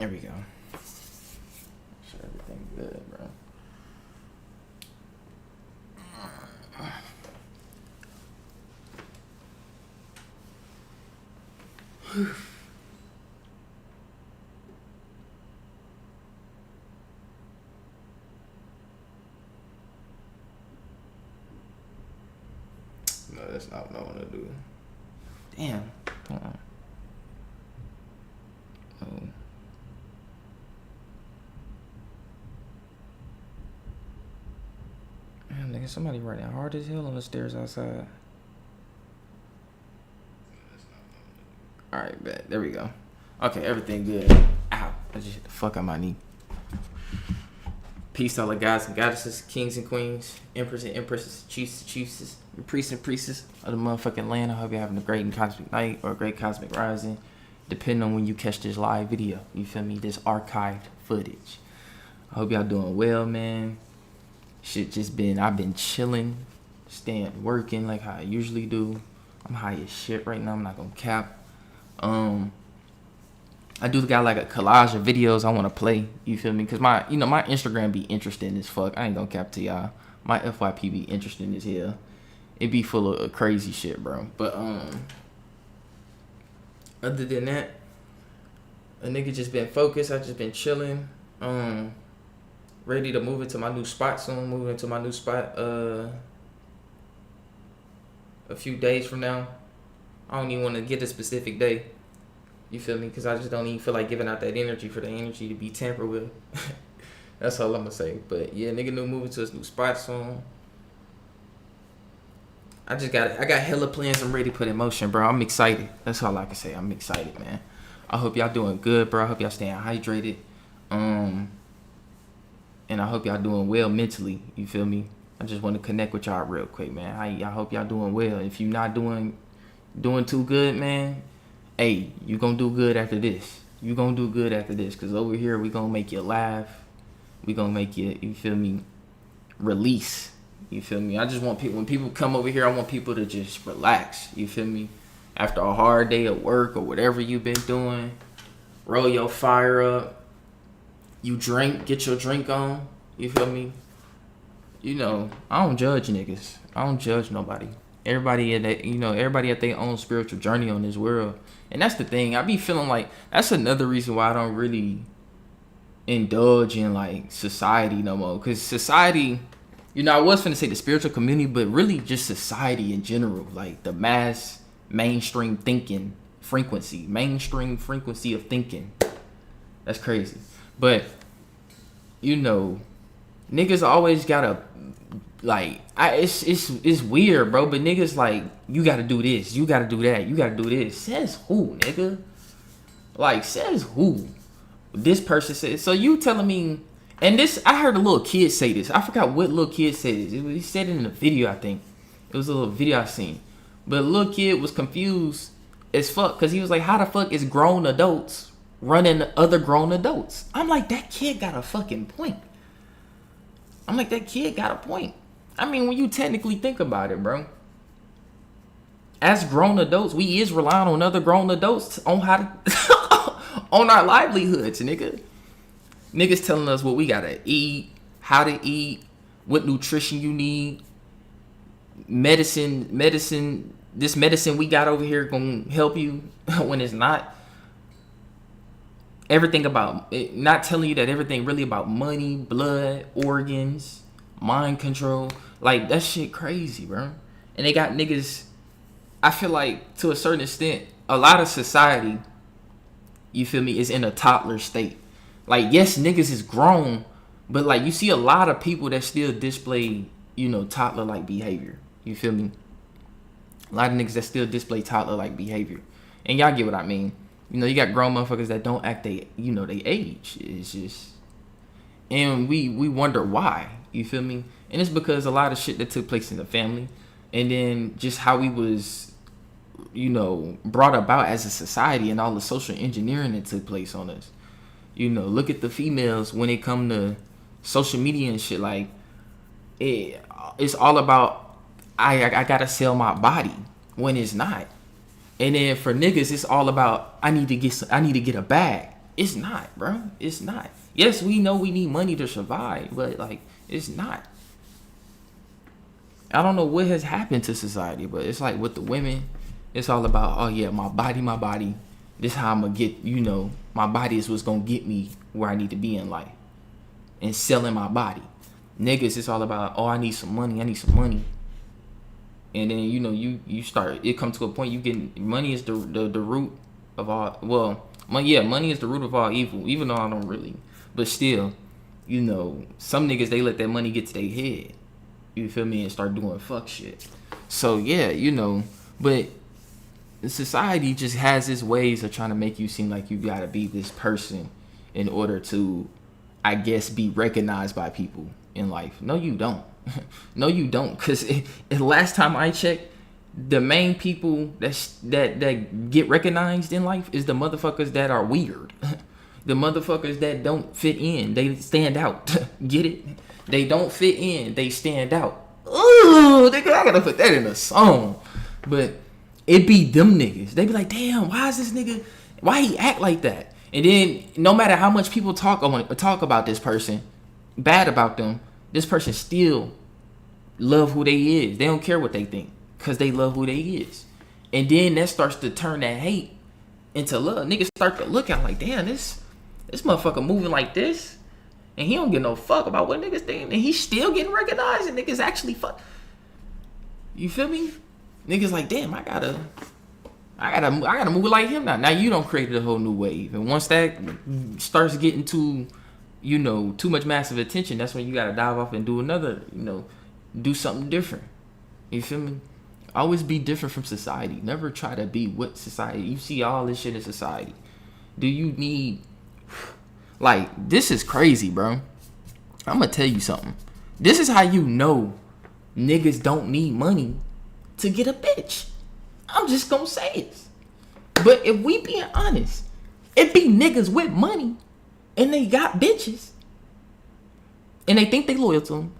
There we go. Sure, everything good, bro. No, that's not what I want to do. Damn. Hold on. Oh. Man, nigga, somebody running hard as hell on the stairs outside. Alright, bet. There we go. Okay, everything good. Ow. I just hit the fuck out my knee. Peace to all the gods and goddesses, kings and queens, emperors and empresses, chiefs and chiefesses, priests and priestesses of the motherfucking land. I hope you're having a great and cosmic night or a great cosmic rising, depending on when you catch this live video. You feel me? This archived footage. I hope y'all doing well, man. I've been chilling, staying working like how I usually do. I'm high as shit right now. I'm not gonna cap. I do got like a collage of videos I want to play. You feel me? Cause my Instagram be interesting as fuck. I ain't gonna cap to y'all. My FYP be interesting as hell. It be full of crazy shit, bro. But other than that, a nigga just been focused. I just been chilling. Ready to move into my new spot soon. Moving into my new spot a few days from now. I don't even want to get a specific day. You feel me? Because I just don't even feel like giving out that energy for the energy to be tampered with. That's all I'm going to say. But yeah, nigga new moving to his new spot soon. I got hella plans I'm ready to put in motion, bro. I'm excited. That's all I can say. I'm excited, man. I hope y'all doing good, bro. I hope y'all staying hydrated. And I hope y'all doing well mentally. You feel me? I just want to connect with y'all real quick, man. I hope y'all doing well. If you're not doing too good, man, hey, you gonna do good after this. You gonna do good after this. Because over here, we gonna make you laugh. We gonna make you feel me, release. You feel me? I just want people, when people come over here, I want people to just relax. You feel me? After a hard day of work or whatever you've been doing, roll your fire up. You drink, get your drink on. You feel me? You know, I don't judge niggas. I don't judge nobody. Everybody at their own spiritual journey on this world. And that's the thing. I be feeling like that's another reason why I don't really indulge in like society no more. Because society, I was finna say the spiritual community, but really just society in general. Like the mainstream frequency of thinking. That's crazy. But, niggas always gotta, like, it's weird, bro, but niggas, like, you gotta do this, you gotta do that, you gotta do this. Says who, nigga? Like, says who? This person said, so you telling me, and this, I heard a little kid say this. I forgot what little kid said this. He said it in a video, I think. It was a little video I seen. But a little kid was confused as fuck, because he was like, how the fuck is grown adults running other grown adults? I'm like, that kid got a fucking point. I'm like, that kid got a point. I mean, when you technically think about it, bro. As grown adults, we is relying on other grown adults on how to on our livelihoods, nigga. Niggas telling us what we gotta eat, how to eat, what nutrition you need, medicine. This medicine we got over here gonna help you when it's not. Everything about it, not telling you that everything really about money, blood, organs, mind control. Like, that shit crazy, bro. And they got niggas, I feel like, to a certain extent, a lot of society, you feel me, is in a toddler state. Like, yes, niggas is grown, but, like, you see a lot of people that still display, toddler-like behavior. You feel me? A lot of niggas that still display toddler-like behavior. And y'all get what I mean. You got grown motherfuckers that don't act they age. It's just, and we wonder why. You feel me? And it's because a lot of shit that took place in the family, and then just how we was, brought about as a society, and all the social engineering that took place on us. Look at the females when it come to social media and shit. Like, it's all about I gotta sell my body when it's not. And then for niggas, it's all about I need to get a bag. It's not, bro. It's not. Yes, we know we need money to survive, but like, it's not. I don't know what has happened to society, but it's like with the women, it's all about, oh yeah, my body, my body. This how I'm gonna get, my body is what's gonna get me where I need to be in life. And selling my body. Niggas, it's all about, oh, I need some money. And then, you start, it comes to a point you get, money is the root of all, well, money is the root of all evil, even though I don't really, but still, some niggas, they let that money get to their head. You feel me? And start doing fuck shit. So yeah, but society just has its ways of trying to make you seem like you gotta be this person in order to, I guess, be recognized by people in life. No, you don't. No, you don't. Cause the last time I checked, the main people that get recognized in life is the motherfuckers that are weird. The motherfuckers that don't fit in, they stand out. Get it? They don't fit in, they stand out. Ooh, nigga, I gotta put that in a song. But it be them niggas. They be like, damn, why is this nigga, why he act like that? And then no matter how much people talk about this person, bad about them, this person still love who they is. They don't care what they think, cause they love who they is. And then that starts to turn that hate into love. Niggas start to look at like, damn, this motherfucker moving like this, and he don't give no fuck about what niggas think, and he's still getting recognized, and niggas actually fuck. You feel me? Niggas like, damn, I gotta move like him now. Now you don't create a whole new wave, and once that starts getting too much massive attention, that's when you gotta dive off and do another, do something different. You feel me? Always be different from society. Never try to be what society. You see all this shit in society. Do you need, like, this is crazy, bro. I'm gonna tell you something. This is how you know niggas don't need money to get a bitch. I'm just gonna say it. But if we being honest, it be niggas with money and they got bitches and they think they loyal to them,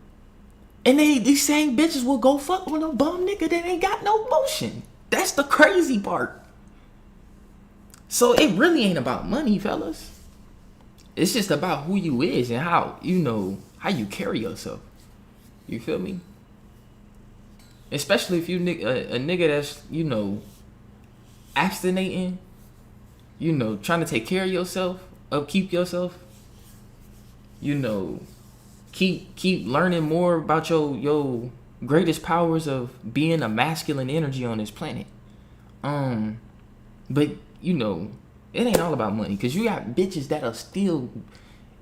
and these same bitches will go fuck with a bum nigga that ain't got no motion. That's the crazy part. So it really ain't about money, fellas. It's just about who you is and how you carry yourself. You feel me? Especially if you a nigga that's abstinating, trying to take care of yourself, upkeep yourself. Keep learning more about your greatest powers of being a masculine energy on this planet. But it ain't all about money, cause you got bitches that are still.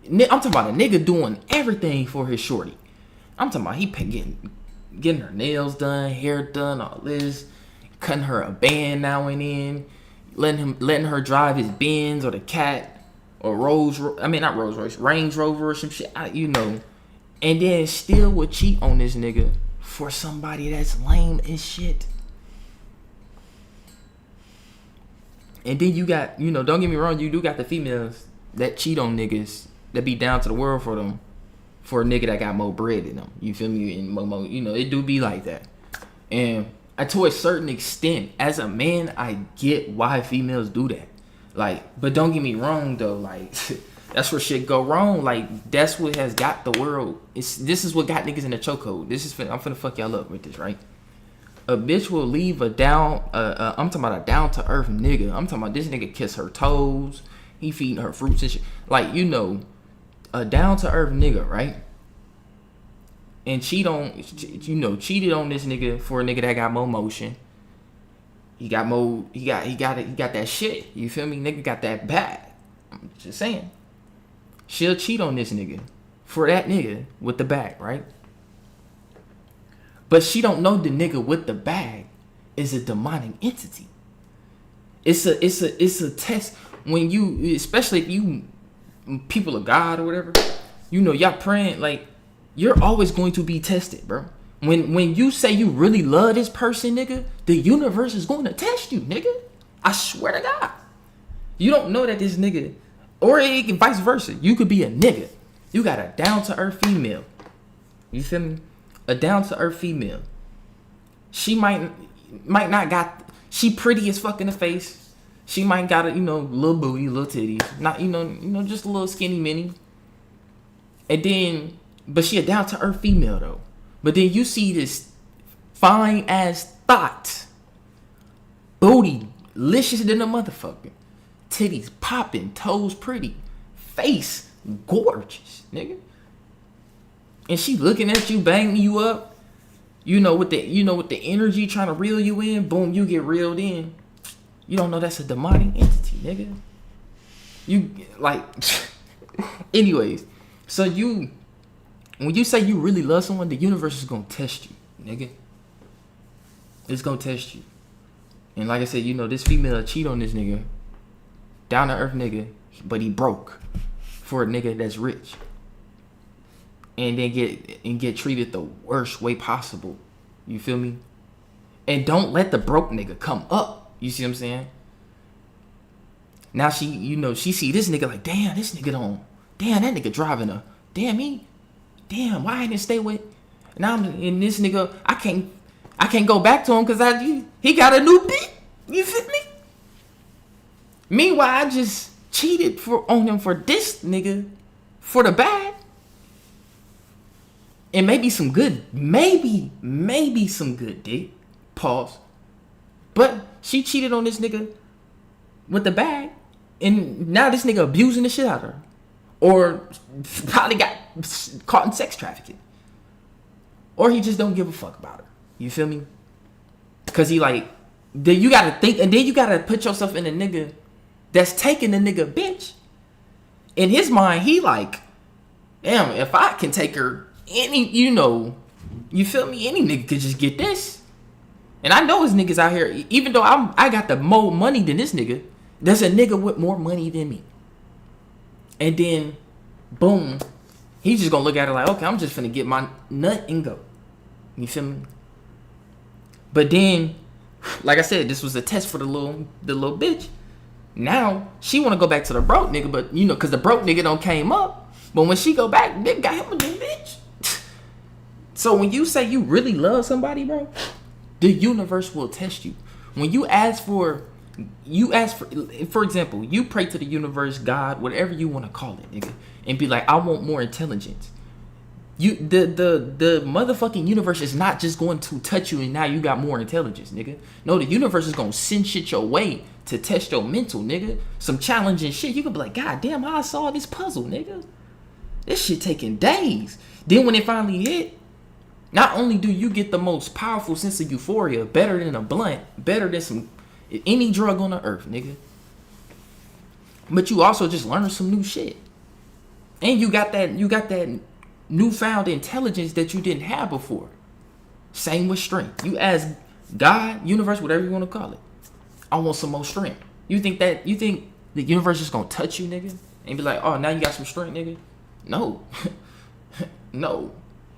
I'm talking about a nigga doing everything for his shorty. I'm talking about he getting her nails done, hair done, all this, cutting her a band now and then, letting her drive his Benz or the Cat or Range Rover or some shit, and then still would cheat on this nigga for somebody that's lame as shit. And then you got, don't get me wrong, you do got the females that cheat on niggas that be down to the world for them, for a nigga that got more bread than them. You feel me? And more, it do be like that. And to a certain extent, as a man, I get why females do that. Like, but don't get me wrong though, like that's where shit go wrong. Like, that's what has got the world. This is what got niggas in the chokehold. I'm finna fuck y'all up with this, right? A bitch will leave I'm talking about a down to earth nigga. I'm talking about this nigga kiss her toes. He feeding her fruits and shit. Like, a down to earth nigga, right? And cheated on this nigga for a nigga that got more motion. He got that shit. You feel me? Nigga got that bag. I'm just saying. She'll cheat on this nigga for that nigga with the bag, right? But she don't know the nigga with the bag is a demonic entity. It's a test when you, especially if you people of God or whatever, y'all praying, like, you're always going to be tested, bro. When you say you really love this person, nigga, the universe is going to test you, nigga. I swear to God. You don't know that this nigga, or it can vice versa. You could be a nigga. You got a down to earth female. You feel me? A down to earth female. She might not got. She pretty as fuck in the face. She might got a, little booty, little titties. Not, just a little skinny mini. And then, but she a down to earth female though. But then you see this fine ass thought. Booty, licious than a motherfucker. Titties popping, toes pretty. Face gorgeous, nigga. And she looking at you, banging you up. With the energy trying to reel you in. Boom, you get reeled in. You don't know that's a demonic entity, nigga. You like anyways, so when you say you really love someone, the universe is gonna test you, nigga. It's gonna test you. And like I said, this female cheat on this nigga. Down to earth nigga, but he broke for a nigga that's rich. And then get treated the worst way possible. You feel me? And don't let the broke nigga come up. You see what I'm saying? Now she see this nigga like, damn, this nigga damn, that nigga driving a, damn, why I didn't stay with, now I'm in this nigga, I can't go back to him because he got a new bitch. You feel me? Meanwhile, I just cheated on him for this nigga, for the bag. And maybe some good dick. Pause. But she cheated on this nigga with the bag. And now this nigga abusing the shit out of her. Or probably got caught in sex trafficking. Or he just don't give a fuck about her. You feel me? Because then you gotta think, and then you gotta put yourself in a nigga that's taking the nigga bitch. In his mind, he like, damn, if I can take her, you feel me? Any nigga could just get this. And I know his niggas out here, even though I got the more money than this nigga, there's a nigga with more money than me. And then, boom, he's just gonna look at it like, okay, I'm just finna get my nut and go. You feel me? But then, like I said, this was a test for the little bitch. Now, she wanna go back to the broke nigga, but cause the broke nigga don't came up. But when she go back, they got him a new bitch. So when you say you really love somebody, bro, the universe will test you. When you ask for example, you pray to the universe, God, whatever you want to call it, nigga, and be like, I want more intelligence. The motherfucking universe is not just going to touch you and now you got more intelligence, nigga. No, the universe is gonna send shit your way to test your mental, nigga. Some challenging shit. You could be like, God damn, how I solved this puzzle, nigga. This shit taking days. Then when it finally hit, not only do you get the most powerful sense of euphoria, better than a blunt, better than any drug on the earth, nigga. But you also just learn some new shit. And you got that newfound intelligence that you didn't have before. Same with strength. You ask God, universe, whatever you want to call it, I want some more strength. You think the universe is gonna touch you, nigga, and be like, oh, now you got some strength, nigga? No. No.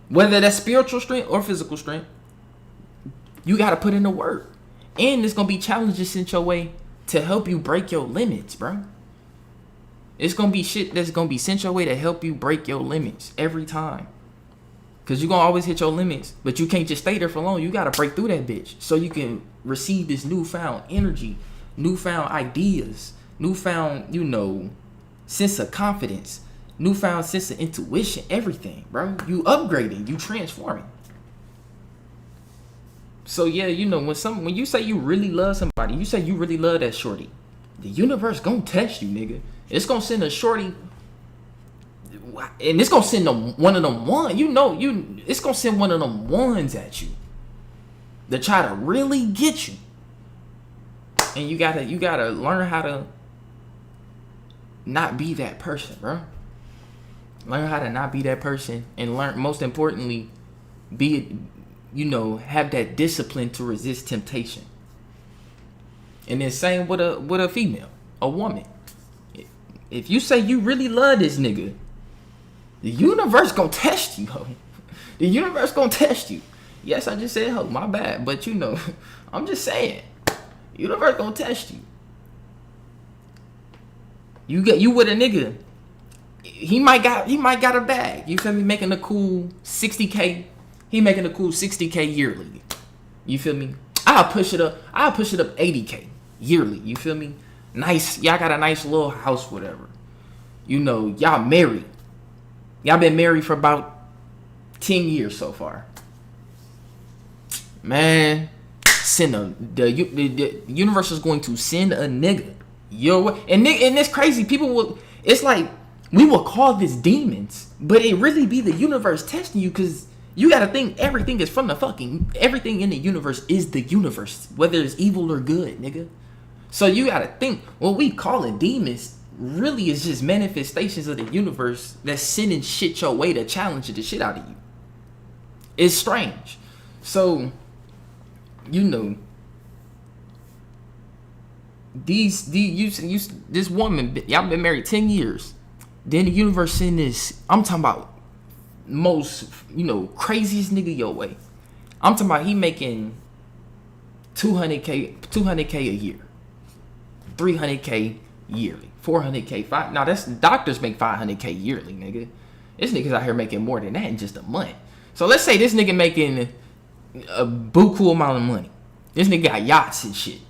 Whether that's spiritual strength or physical strength, you gotta put in the work. And there's gonna be challenges sent your way to help you break your limits, bro. It's gonna be shit that's gonna be sent your way to help you break your limits every time. Cause you're gonna always hit your limits, but you can't just stay there for long. You gotta break through that bitch so you can receive this newfound energy, newfound ideas, newfound, sense of confidence, newfound sense of intuition, everything, bro. You upgrading, you transforming. So yeah, when you say you really love somebody, you say you really love that shorty, the universe gonna test you, nigga. It's gonna send a shorty, and it's gonna send one of them it's gonna send one of them ones at you to try to really get you. And you gotta learn how to not be that person, bro. Learn how to not be that person, and learn, most importantly, have that discipline to resist temptation. And then same with a female, a woman. If you say you really love this nigga, the universe gonna test you, ho. The universe gonna test you. Yes, I just said ho, my bad, but I'm just saying, universe gonna test you. You with a nigga, he might got a bag. You feel me? Making a cool 60K. He making a cool 60K yearly. You feel me? I'll push it up 80K yearly. You feel me? Nice, y'all got a nice little house, whatever. You know, y'all married. Y'all been married for about 10 years so far. Man, the universe is going to send a nigga your way. And it's crazy. People will, it's like, we will call this demons, but it really be the universe testing you, because you gotta think everything is from the fucking, everything in the universe is the universe, whether it's evil or good, nigga. So you gotta think, what we call it demons really is just manifestations of the universe that's sending shit your way to challenge the shit out of you. It's strange. So, you know, this woman, y'all been married 10 years. Then the universe send this, I'm talking about most, you know, craziest nigga your way. I'm talking about he making 200K a year. 300K yearly. 400K. Now that's, doctors make 500K yearly, nigga. This nigga's out here making more than that in just a month. So let's say this nigga making a buku amount of money. This nigga got yachts and shit.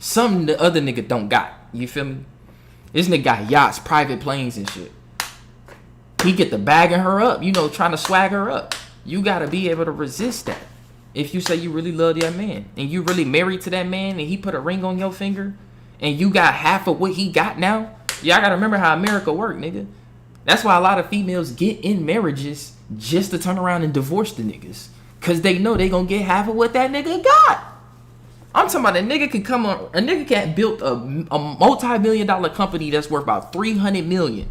Something the other nigga don't got. You feel me? This nigga got yachts, private planes and shit. He get the bagging her up, you know, trying to swag her up. You gotta be able to resist that. If you say you really love that man, and you really married to that man, and he put a ring on your finger, and you got half of what he got now, y'all gotta remember how America work, nigga. That's why a lot of females get in marriages just to turn around and divorce the niggas. Cause they know they gonna get half of what that nigga got. I'm talking about a nigga can build a multi-million-dollar company that's worth about $300 million.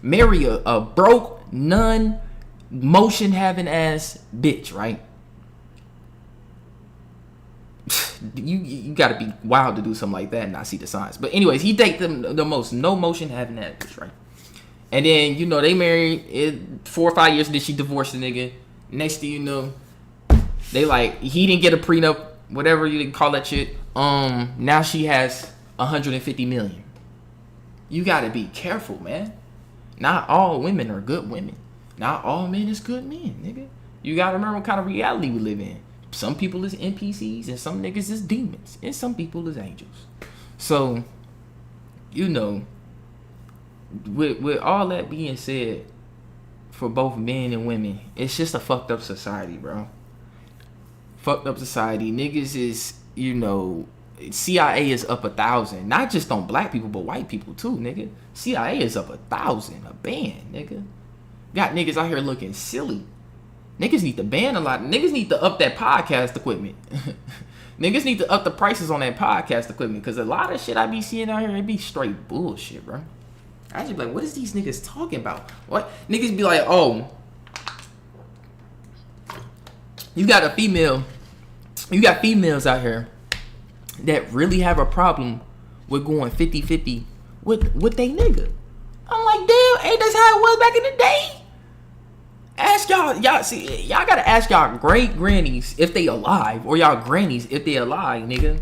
Marry a broke, none, motion having ass bitch, right? You gotta be wild to do something like that and not see the signs. But anyways, he date the most no motion having ass bitch, right? And then, you know, they married 4 or 5 years, and then she divorced the nigga. Next thing you know, they like, he didn't get a prenup, whatever you call that shit. Now she has 150 million. You gotta be careful, man. Not all women are good women. Not all men is good men, nigga. You gotta remember what kind of reality we live in. Some people is NPCs, and some niggas is demons, and some people is angels. So, you know, with all that being said, for both men and women, it's just a fucked up society, bro. Fucked up society. Niggas is, you know, CIA is up 1,000. Not just on black people, but white people too, nigga. CIA is up 1,000 a band, nigga. Got niggas out here looking silly. Niggas need to ban a lot. Niggas need to up that podcast equipment. Niggas need to up the prices on that podcast equipment, because a lot of shit I be seeing out here, it be straight bullshit, bro. I just be like, what is these niggas talking about? What? Niggas be like, oh, you got females out here that really have a problem with going 50-50 with they nigga. I'm like, damn, ain't this how it was back in the day? Ask y'all gotta ask y'all great grannies if they alive, or y'all grannies if they alive, nigga.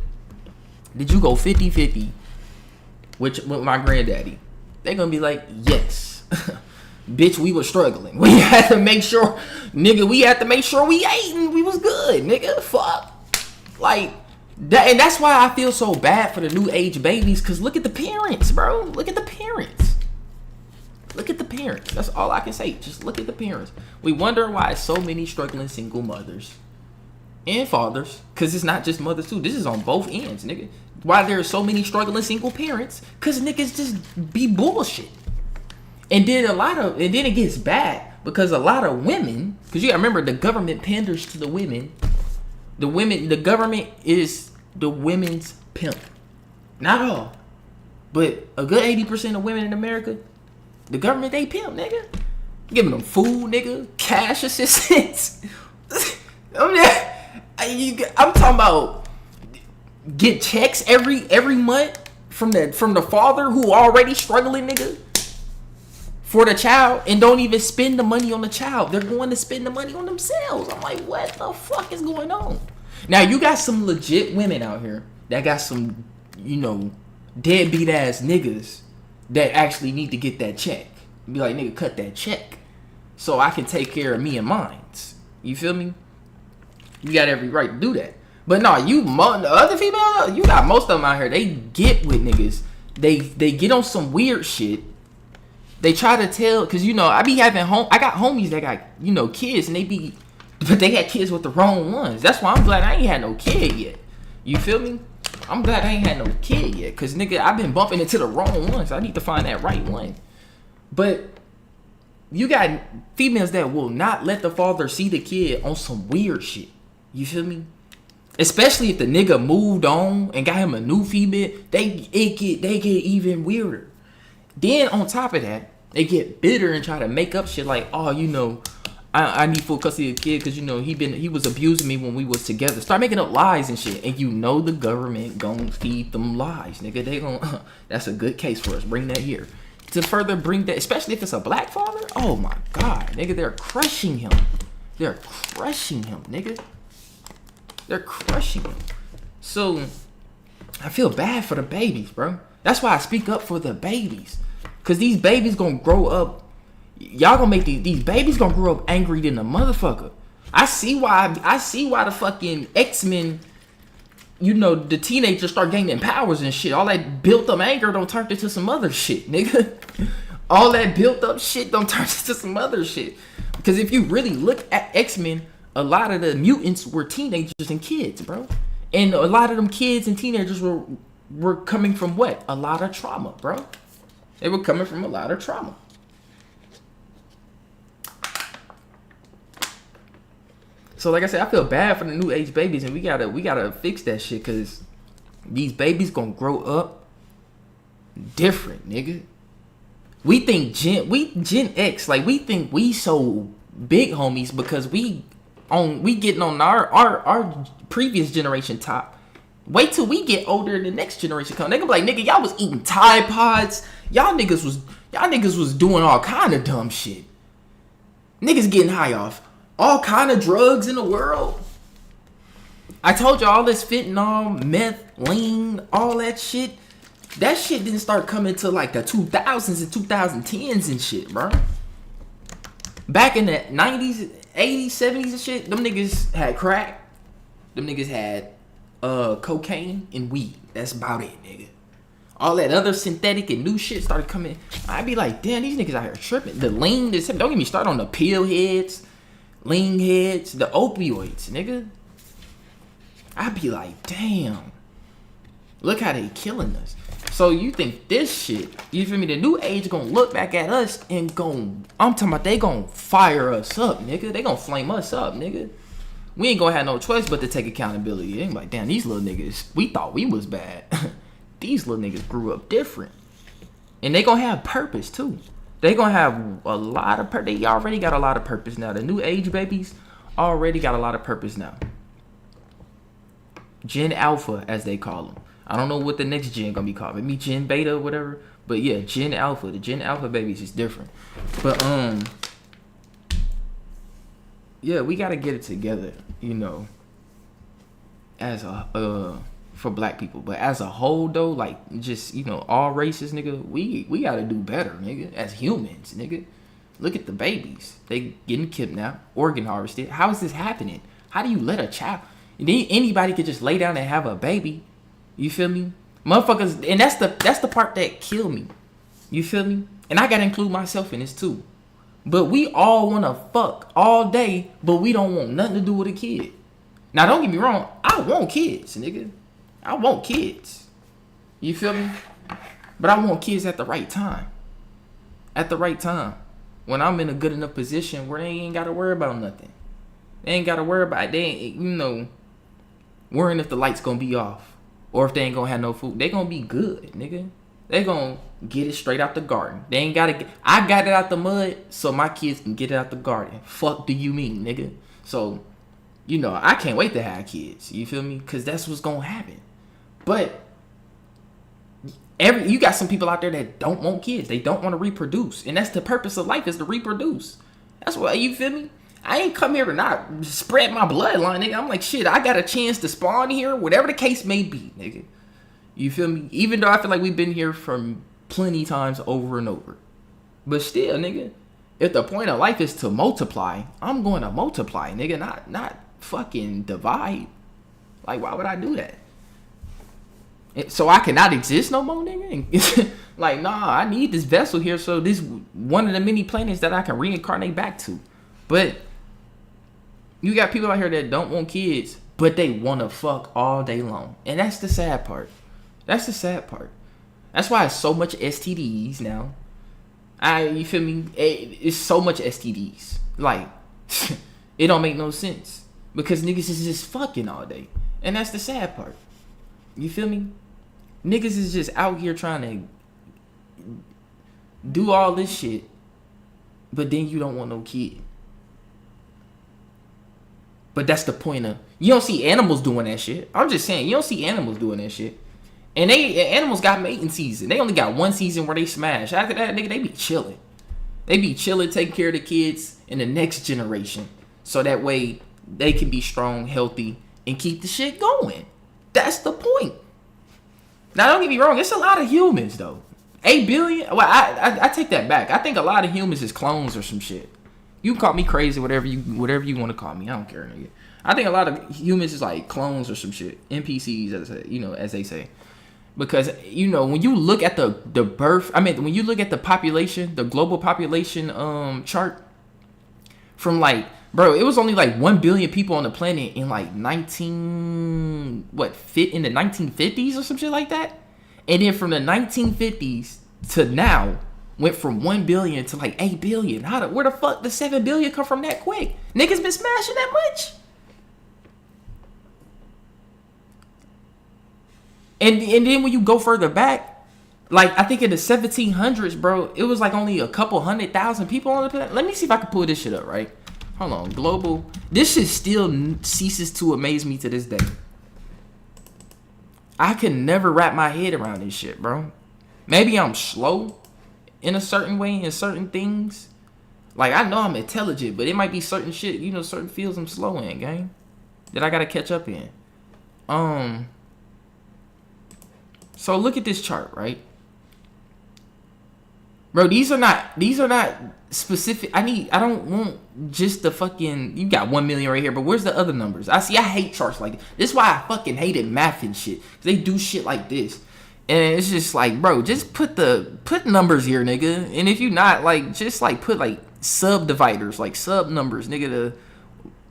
Did you go 50-50 with my granddaddy? They gonna be like, yes. Bitch, we was struggling. We had to make sure, nigga, we ate and we was good, nigga. Fuck. Like, that, and that's why I feel so bad for the new age babies, because look at the parents, bro. Look at the parents. Look at the parents. That's all I can say. Just look at the parents. We wonder why so many struggling single mothers and fathers, because it's not just mothers too. This is on both ends, nigga. Why there are so many struggling single parents? Because niggas just be bullshit. And then it gets bad because a lot of women, because you gotta remember, the government panders to the women. The government is the women's pimp. Not all, but a good 80% of women in America, the government, they pimp, nigga. Giving them food, nigga, cash assistance. I'm talking about get checks every month from the father who already struggling, nigga, for the child, and don't even spend the money on the child. They're going to spend the money on themselves. I'm like, what the fuck is going on? Now, you got some legit women out here that got some, you know, deadbeat ass niggas that actually need to get that check. Be like, nigga, cut that check so I can take care of me and mine. You feel me? You got every right to do that. But no, the other female, you got most of them out here, they get with niggas they get on some weird shit. They try to tell, cause I be having I got homies that got kids, and but they had kids with the wrong ones. That's why I'm glad I ain't had no kid yet. You feel me? I'm glad I ain't had no kid yet, cause nigga, I've been bumping into the wrong ones. I need to find that right one. But you got females that will not let the father see the kid on some weird shit. You feel me? Especially if the nigga moved on and got him a new female, they get even weirder. Then on top of that, they get bitter and try to make up shit like, oh, I need full custody of the kid because he was abusing me when we was together. Start making up lies and shit, and the government gonna feed them lies, nigga. They gonna that's a good case for us. Bring that here to further bring that, especially if it's a black father. Oh my god, nigga, they're crushing him. They're crushing him, nigga. They're crushing him. So I feel bad for the babies, bro. That's why I speak up for the babies. Cause these babies gonna grow up. Y'all gonna make these babies gonna grow up angry than a motherfucker. I see why the fucking X-Men, the teenagers start gaining powers and shit. All that built up anger don't turn into some other shit, nigga. All that built up shit don't turn into some other shit. Because if you really look at X-Men, a lot of the mutants were teenagers and kids, bro. And a lot of them kids and teenagers were coming from what? A lot of trauma, bro. They were coming from a lot of trauma. So like I said, I feel bad for the new age babies, and we gotta fix that shit, cause these babies gonna grow up different, nigga. We think Gen X, like we think we so big homies because we getting on our previous generation top. Wait till we get older and the next generation come. They gonna be like, nigga, y'all was eating Tide Pods. Y'all niggas was doing all kind of dumb shit. Niggas getting high off all kind of drugs in the world. I told you all this fentanyl, meth, lean, all that shit. That shit didn't start coming till like the 2000s and 2010s and shit, bro. Back in the 90s, 80s, 70s and shit, them niggas had crack. Them niggas had cocaine and weed. That's about it, nigga. All that other synthetic and new shit started coming. I'd be like, damn, these niggas out here tripping. The lean, don't get me started on the pill heads, lean heads, the opioids, nigga. I'd be like, damn. Look how they killing us. So you think this shit, you feel me? The new age gonna look back at us and I'm talking about they gonna fire us up, nigga. They gonna flame us up, nigga. We ain't gonna have no choice but to take accountability. They ain't like, damn, these little niggas, we thought we was bad. These little niggas grew up different. And they gonna have purpose too. They gonna have a lot of purpose. They already got a lot of purpose now. The new age babies already got a lot of purpose now. Gen Alpha, as they call them. I don't know what the next gen gonna be called. Maybe Gen Beta or whatever. But yeah, Gen Alpha. The Gen Alpha babies is different. But yeah, we gotta get it together, as for black people. But as a whole though, like just, all races, nigga, we gotta do better, nigga, as humans, nigga. Look at the babies. They getting kidnapped, organ harvested. How is this happening? How do you let a child, anybody could just lay down and have a baby? You feel me? Motherfuckers, and that's the part that kill me. You feel me? And I gotta include myself in this too. But we all wanna fuck all day, but we don't want nothing to do with a kid. Now don't get me wrong, I want kids, nigga. I want kids. You feel me? But I want kids at the right time. At the right time. When I'm in a good enough position where they ain't gotta worry about nothing. They ain't gotta worry about worrying if the light's gonna be off. Or if they ain't gonna have no food. They gonna be good, nigga. They gonna get it straight out the garden. They ain't gotta I got it out the mud, so my kids can get it out the garden. Fuck do you mean, nigga? So, I can't wait to have kids. You feel me? Cause that's what's gonna happen. But you got some people out there that don't want kids. They don't want to reproduce. And that's the purpose of life, is to reproduce. That's why, you feel me? I ain't come here to not spread my bloodline, nigga. I'm like, shit, I got a chance to spawn here, whatever the case may be, nigga. You feel me? Even though I feel like we've been here from plenty times over and over. But still, nigga, if the point of life is to multiply, I'm going to multiply, nigga, not fucking divide. Like, why would I do that? So I cannot exist no more, nigga. Like, nah, I need this vessel here, so this one of the many planets that I can reincarnate back to. But you got people out here that don't want kids, but they want to fuck all day long, and that's the sad part. That's the sad part. That's why it's so much STDs now. You feel me? It's so much STDs. Like, it don't make no sense because niggas is just fucking all day, and that's the sad part. You feel me? Niggas is just out here trying to do all this shit, but then you don't want no kid. But that's the point of, you don't see animals doing that shit. I'm just saying, you don't see animals doing that shit. And animals got mating season. They only got one season where they smash. After that, nigga, they be chilling. They be chilling, taking care of the kids in the next generation. So that way they can be strong, healthy, and keep the shit going. That's the point. Now, don't get me wrong. It's a lot of humans, though. 8 billion? Well, I take that back. I think a lot of humans is clones or some shit. You can call me crazy, whatever you want to call me. I don't care, nigga. I think a lot of humans is like clones or some shit. NPCs, as they say. Because, when you look at the birth... when you look at the population, the global population chart, from like... Bro, it was only like 1 billion people on the planet in like in the 1950s or some shit like that. And then from the 1950s to now, went from 1 billion to like 8 billion. Where the fuck did 7 billion come from that quick? Niggas been smashing that much? And then when you go further back, like I think in the 1700s, bro, it was like only a couple 100,000 people on the planet. Let me see if I can pull this shit up, right? Hold on, global. This shit still ceases to amaze me to this day. I can never wrap my head around this shit, bro. Maybe I'm slow in a certain way in certain things. Like, I know I'm intelligent, but it might be certain shit, certain fields I'm slow in, gang, that I gotta catch up in. So look at this chart, right? Bro, these are not specific. I don't want just the fucking, you got 1 million right here, but where's the other numbers? I hate charts like this. This is why I fucking hated math and shit. They do shit like this. And it's just like, bro, just put numbers here, nigga. And if you not, like, just like put like subdividers, like sub numbers, nigga,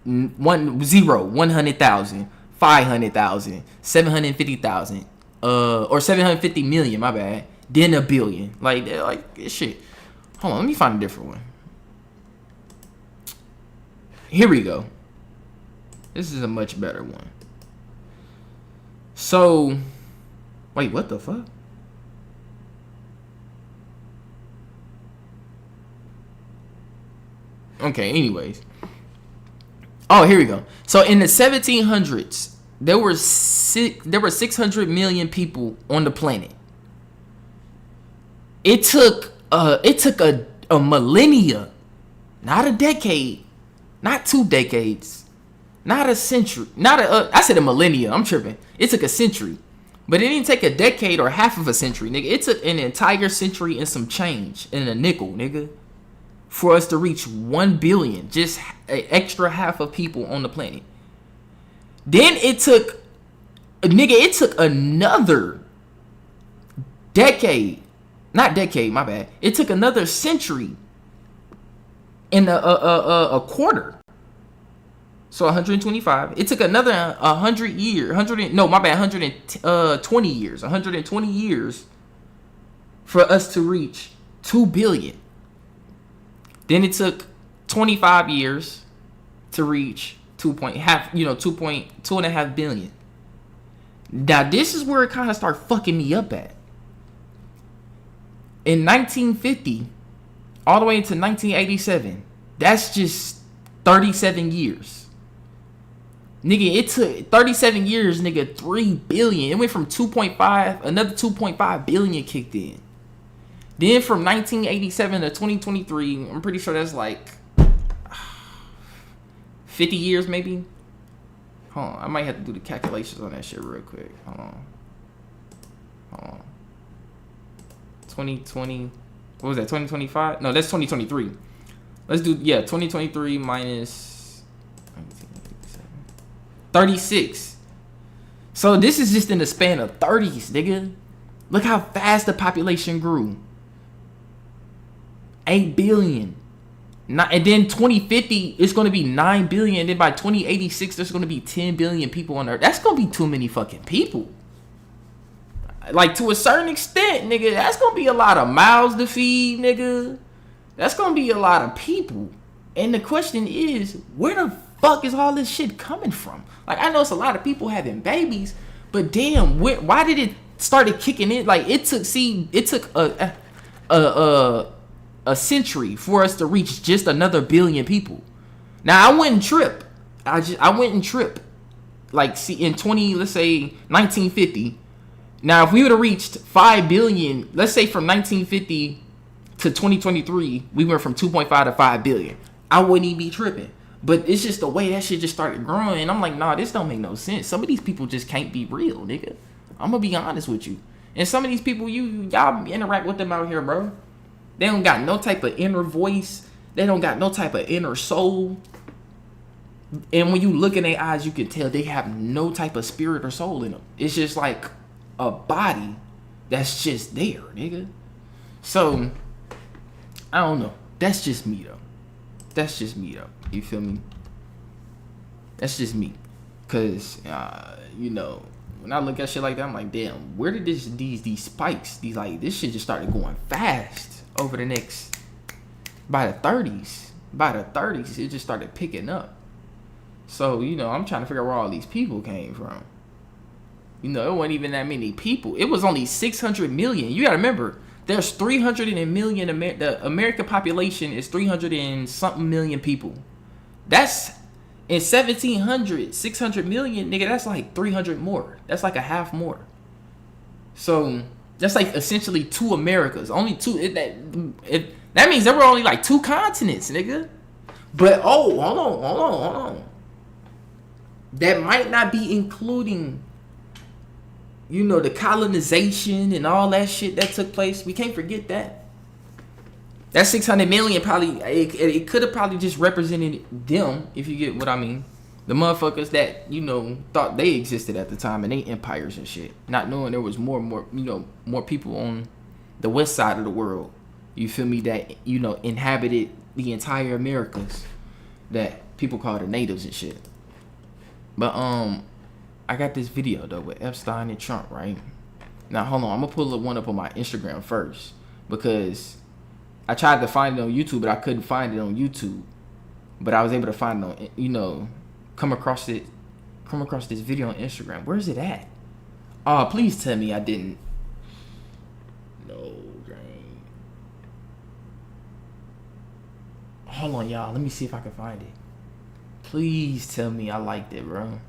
the 100,000, 500,000, 750,000, or 750 million, my bad. Then a billion. Like shit. Hold on, let me find a different one. Here we go. This is a much better one. So, wait, what the fuck? Okay, anyways. Oh, here we go. So in the 1700s, there were 600 million people on the planet. It took a millennia, not a decade, not 2 decades, not a century, I said a millennia. I'm tripping. It took a century, but it didn't take a decade or half of a century, nigga. It took an entire century and some change and a nickel, nigga, for us to reach 1 billion, just an extra half of people on the planet. Then it took another decade. Not decade, my bad. It took another century and a quarter. So 125. It took another 100 years. 120 years. 120 years for us to reach 2 billion. Then it took 25 years to reach 2.5 billion. Now this is where it kind of started fucking me up at. In 1950, all the way into 1987, that's just 37 years. Nigga, it took 37 years, nigga, 3 billion. It went from 2.5, another 2.5 billion kicked in. Then from 1987 to 2023, I'm pretty sure that's like 50 years maybe. Hold on, I might have to do the calculations on that shit real quick. Hold on. 2020, what was that, 2025? No, that's 2023. Let's do, 2023 minus 36. So this is just in the span of 30s, nigga. Look how fast the population grew. 8 billion. And then 2050, it's going to be 9 billion. And then by 2086, there's going to be 10 billion people on Earth. That's going to be too many fucking people. Like, to a certain extent, nigga, that's going to be a lot of mouths to feed, nigga. That's going to be a lot of people. And the question is, where the fuck is all this shit coming from? Like, I know it's a lot of people having babies, but damn, why did it started kicking in? Like, it took a century for us to reach just another billion people. Now, I wouldn't trip. I wouldn't trip. Like, see, in 1950. Now, if we would have reached 5 billion, let's say from 1950 to 2023, we went from 2.5 to 5 billion. I wouldn't even be tripping. But it's just the way that shit just started growing. And I'm like, nah, this don't make no sense. Some of these people just can't be real, nigga. I'm gonna be honest with you. And some of these people, y'all interact with them out here, bro. They don't got no type of inner voice. They don't got no type of inner soul. And when you look in their eyes, you can tell they have no type of spirit or soul in them. It's just like a body that's just there, nigga. So, I don't know. That's just me, though. That's just me, though. You feel me? That's just me. Because, you know, when I look at shit like that, I'm like, damn, where did these spikes, this shit just started going fast over the next, by the 30s, it just started picking up. So, you know, I'm trying to figure out where all these people came from. You know, it wasn't even that many people. It was only 600 million. You gotta remember, there's 300 million, the American population is 300 and something million people. That's, in 1700, 600 million, nigga, that's like 300 more. That's like a half more. So, that's like essentially 2 Americas. Only 2, that means there were only like 2 continents, nigga. But, hold on. That might not be including, you know, the colonization and all that shit that took place. We can't forget that. That 600 million probably, it could have probably just represented them, if you get what I mean. The motherfuckers that, you know, thought they existed at the time and they empires and shit. Not knowing there was more, you know, more people on the west side of the world. You feel me? That, you know, inhabited the entire Americas. That people call the natives and shit. But, I got this video, though, with Epstein and Trump, right? Now, hold on. I'm going to pull one up on my Instagram first. Because I tried to find it on YouTube, but I couldn't find it on YouTube. But I was able to find it on, you know, come across this video on Instagram. Where's it at? Oh, please tell me I didn't. No, dang. Hold on, y'all. Let me see if I can find it. Please tell me I liked it, bro.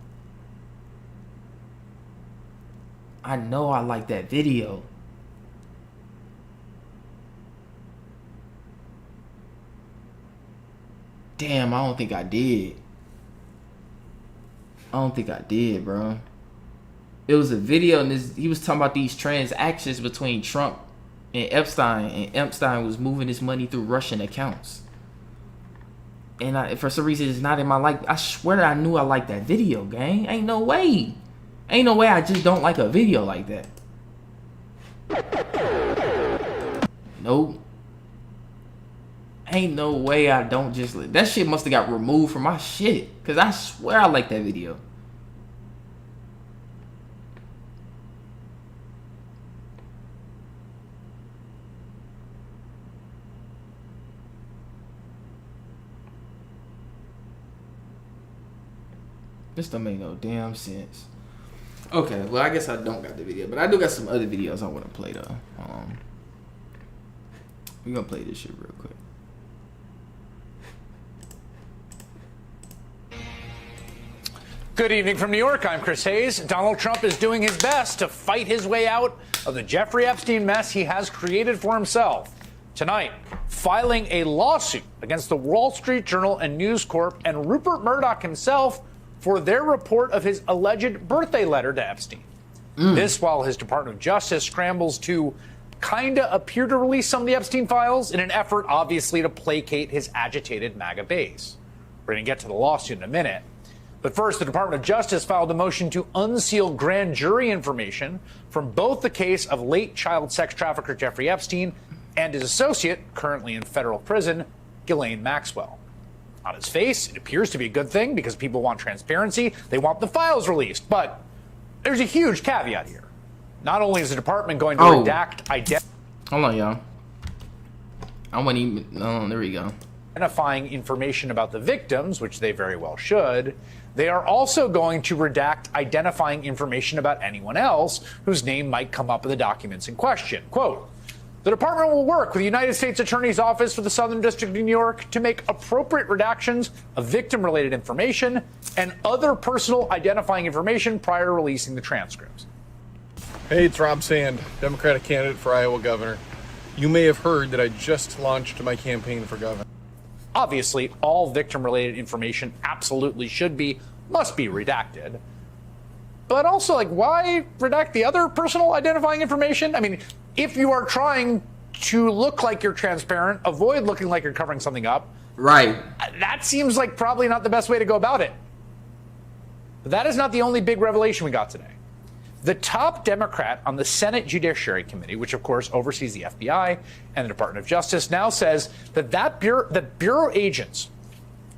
I know I like that video. Damn, I don't think I did. Bro. It was a video, and he was talking about these transactions between Trump and Epstein was moving his money through Russian accounts. And for some reason, it's not in my like. I swear that I knew I liked that video, gang. Ain't no way I just don't like a video like that. Nope. Ain't no way I don't just... That shit must have got removed from my shit. Because I swear I like that video. This don't make no damn sense. Okay, well, I guess I don't got the video. But I do got some other videos I want to play, though. We're going to play this shit real quick. Good evening from New York. I'm Chris Hayes. Donald Trump is doing his best to fight his way out of the Jeffrey Epstein mess he has created for himself. Tonight, filing a lawsuit against the Wall Street Journal and News Corp and Rupert Murdoch himself for their report of his alleged birthday letter to Epstein. This while his Department of Justice scrambles to kinda appear to release some of the Epstein files in an effort, obviously, to placate his agitated MAGA base. We're going to get to the lawsuit in a minute. But first, the Department of Justice filed a motion to unseal grand jury information from both the case of late child sex trafficker Jeffrey Epstein and his associate, currently in federal prison, Ghislaine Maxwell. On its face, it appears to be a good thing because people want transparency. They want the files released. But there's a huge caveat here. Not only is the department going to redact Hold on, y'all. I wouldn't even... Oh, there we go. Identifying information about the victims, which they very well should, they are also going to redact identifying information about anyone else whose name might come up in the documents in question. Quote, the department will work with the United States Attorney's Office for the Southern District of New York to make appropriate redactions of victim-related information and other personal identifying information prior to releasing the transcripts. Hey, it's Rob Sand, Democratic candidate for Iowa governor. You may have heard that I just launched my campaign for governor. Obviously, all victim-related information absolutely must be redacted. But also, like, why redact the other personal identifying information? I mean, if you are trying to look like you're transparent, avoid looking like you're covering something up. Right. That seems like probably not the best way to go about it. But that is not the only big revelation we got today. The top Democrat on the Senate Judiciary Committee, which of course oversees the FBI and the Department of Justice, now says that Bureau agents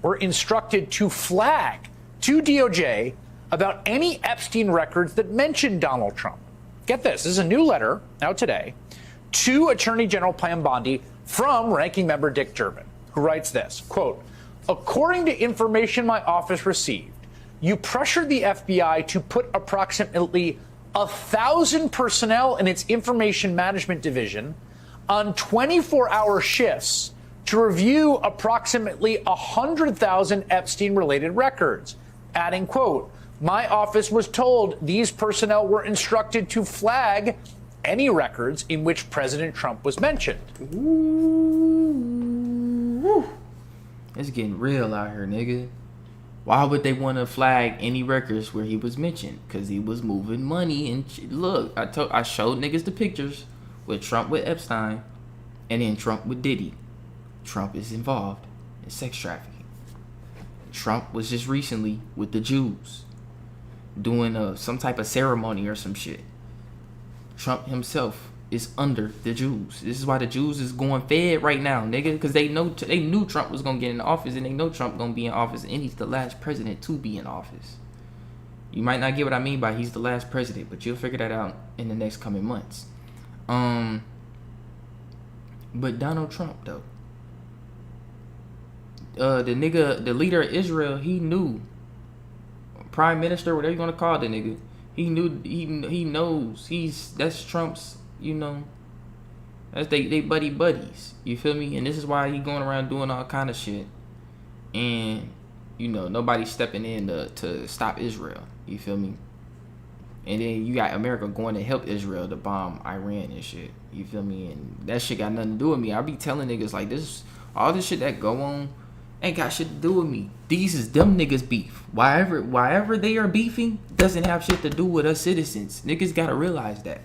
were instructed to flag to DOJ about any Epstein records that mention Donald Trump. Get this is a new letter out today to Attorney General Pam Bondi from Ranking Member Dick Durbin, who writes this, quote, according to information my office received, you pressured the FBI to put approximately 1,000 personnel in its information management division on 24-hour shifts to review approximately 100,000 Epstein-related records, adding, quote, my office was told these personnel were instructed to flag any records in which President Trump was mentioned. Ooh. It's getting real out here, nigga. Why would they want to flag any records where he was mentioned? Because he was moving money and look, I showed niggas the pictures with Trump with Epstein and then Trump with Diddy. Trump is involved in sex trafficking. Trump was just recently with the Jews doing some type of ceremony or some shit. Trump himself is under the Jews. This is why the Jews is going fed right now, nigga, because they knew Trump was gonna get in office, and they know Trump gonna be in office, and he's the last president to be in office. You might not get what I mean by he's the last president, but you'll figure that out in the next coming months. But Donald Trump though, the leader of Israel, he knew. Prime Minister, whatever you want to call the nigga, he knew, he knows that's Trump's. You know, that's they buddies. You feel me? And this is why he going around doing all kind of shit. And you know, nobody's stepping in to stop Israel. You feel me? And then you got America going to help Israel to bomb Iran and shit. You feel me? And that shit got nothing to do with me. I be telling niggas like this, all this shit that go on ain't got shit to do with me. These is them niggas beef. Wherever they are beefing doesn't have shit to do with us citizens. Niggas gotta realize that.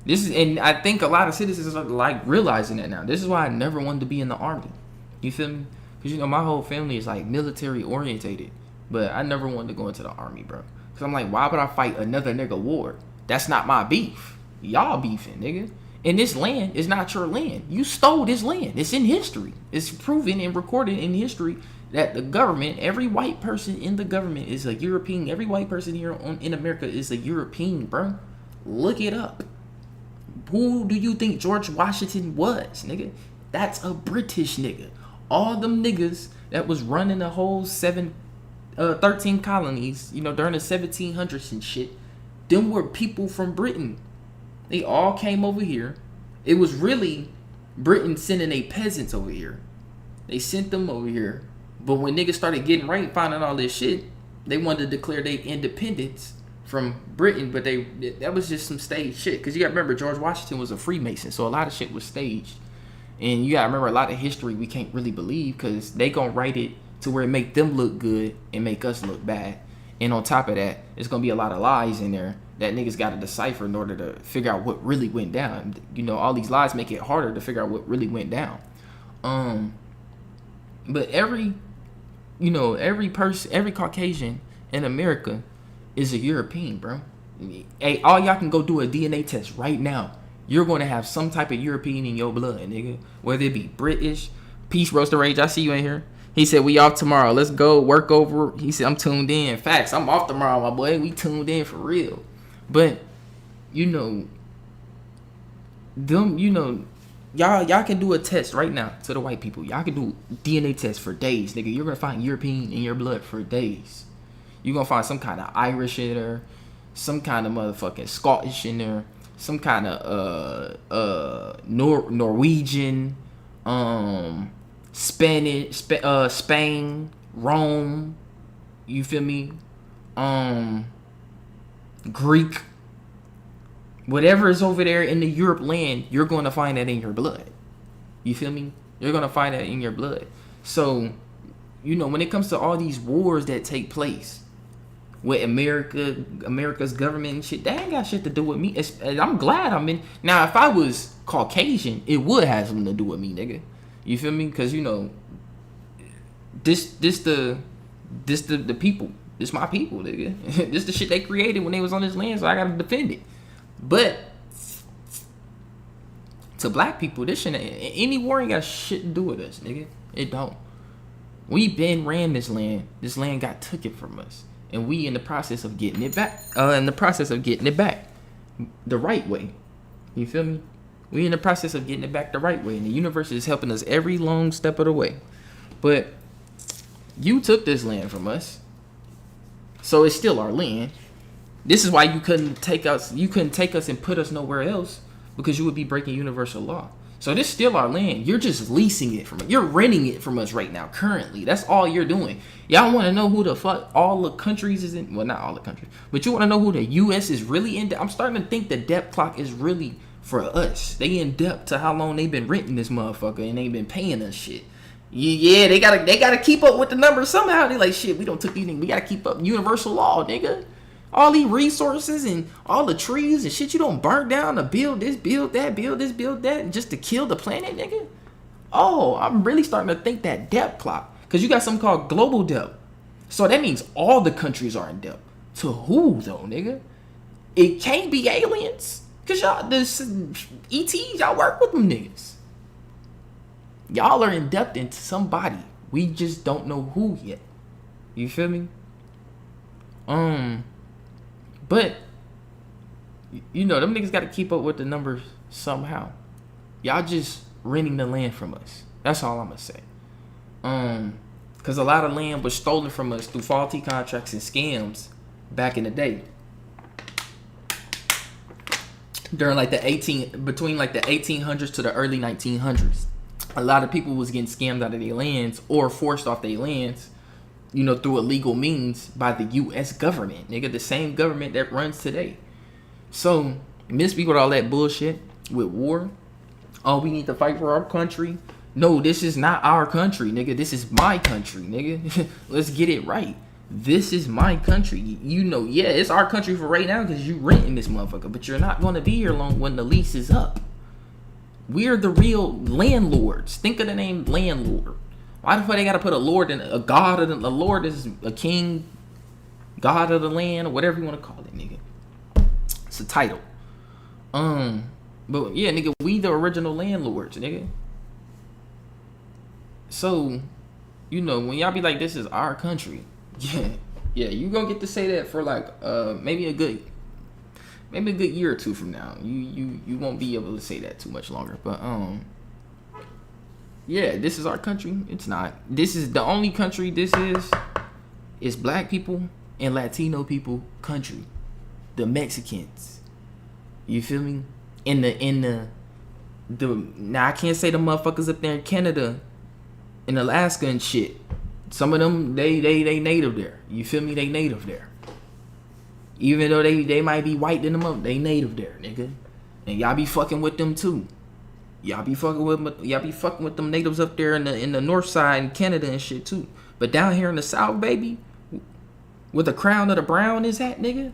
And I think a lot of citizens are like realizing that now. This is why I never wanted to be in the army. You feel me? Because you know my whole family is like military orientated, but I never wanted to go into the army, bro. Because I'm like, why would I fight another nigga war? That's not my beef. Y'all beefing, nigga. And this land is not your land. You stole this land. It's in history. It's proven and recorded in history that the government, every white person in the government is a European. Every white person here in America is a European, bro. Look it up. Who do you think George Washington was, nigga? That's a British nigga. All them niggas that was running the whole 13 colonies, you know, during the 1700s and shit, them were people from Britain. They all came over here. It was really Britain sending they peasants over here. They sent them over here. But when niggas started getting right, finding all this shit, they wanted to declare their independence from Britain, but that was just some staged shit. Because you got to remember, George Washington was a Freemason, so a lot of shit was staged. And you got to remember, a lot of history we can't really believe because they going to write it to where it make them look good and make us look bad. And on top of that, there's going to be a lot of lies in there that niggas got to decipher in order to figure out what really went down. You know, all these lies make it harder to figure out what really went down. But you know, every Caucasian in America is a European, bro. Hey, all y'all can go do a DNA test right now. You're going to have some type of European in your blood, nigga. Whether it be British. Peace, Roaster Rage. I see you in here. He said, we off tomorrow. Let's go work over. He said, I'm tuned in. Facts. I'm off tomorrow, my boy. We tuned in for real. But, you know, y'all can do a test right now to the white people. Y'all can do DNA tests for days, nigga. You're going to find European in your blood for days. You're going to find some kind of Irish in there. Some kind of motherfucking Scottish in there. Some kind of Norwegian, Spanish, Spain, Rome, you feel me? Greek, whatever is over there in the Europe land, you're going to find that in your blood. You feel me? You're going to find that in your blood. So, you know, when it comes to all these wars that take place with America's government and shit, that ain't got shit to do with me. I'm glad I'm in. Now, if I was Caucasian, it would have something to do with me, nigga. You feel me? Because, you know, this the people. This my people, nigga. This the shit they created when they was on this land, so I gotta defend it. But to black people, this shit, any war ain't got shit to do with us, nigga. It don't. We been ran this land. This land got took it from us. And we in the process of getting it back. The right way. You feel me? We in the process of getting it back the right way. And the universe is helping us every long step of the way. But you took this land from us. So it's still our land. This is why you couldn't take us and put us nowhere else. Because you would be breaking universal law. So this is still our land. You're just leasing it from us. You're renting it from us right now, currently. That's all you're doing. Y'all want to know who the fuck all the countries is in? Well, not all the countries. But you want to know who the U.S. is really in? I'm starting to think the debt clock is really for us. They in debt to how long they been renting this motherfucker and they been paying us shit. Yeah, they gotta keep up with the numbers somehow. They like, shit, we don't took these things. We gotta keep up universal law, nigga. All these resources and all the trees and shit you don't burn down to build this, build that, build this, build that, just to kill the planet, nigga. Oh, I'm really starting to think that debt clock. Because you got something called global debt. So that means all the countries are in debt. To who, though, nigga? It can't be aliens. Because y'all, this ETs, y'all work with them niggas. Y'all are in debt into somebody. We just don't know who yet. You feel me? But, you know, them niggas got to keep up with the numbers somehow. Y'all just renting the land from us. That's all I'm going to say. Because a lot of land was stolen from us through faulty contracts and scams back in the day. During between the 1800s to the early 1900s. A lot of people was getting scammed out of their lands or forced off their lands, you know, through illegal means by the U.S. government, nigga, the same government that runs today. So, misspeak with all that bullshit with war. Oh, we need to fight for our country. No, this is not our country, nigga. This is my country, nigga. Let's get it right. This is my country. You know, yeah, it's our country for right now because you renting this motherfucker, but you're not going to be here long when the lease is up. We're the real landlords. Think of the name landlord. Why the fuck they gotta put a lord in a god of the Lord is a king, god of the land, or whatever you want to call it, nigga. It's a title. But yeah, nigga, we the original landlords, nigga. So, you know, when y'all be like, this is our country, yeah, you gonna get to say that for like maybe a good year or two from now. You won't be able to say that too much longer. But yeah, this is our country. It's not. This is the only country this is black people and Latino people country. The Mexicans. You feel me? Now I can't say the motherfuckers up there in Canada and Alaska and shit. Some of them they native there. You feel me? They native there. Even though they might be white in them up, they native there, nigga. And y'all be fucking with them too. Y'all be fucking with them natives up there in the north side in Canada and shit too. But down here in the south, baby, where the crown of the brown is at, nigga,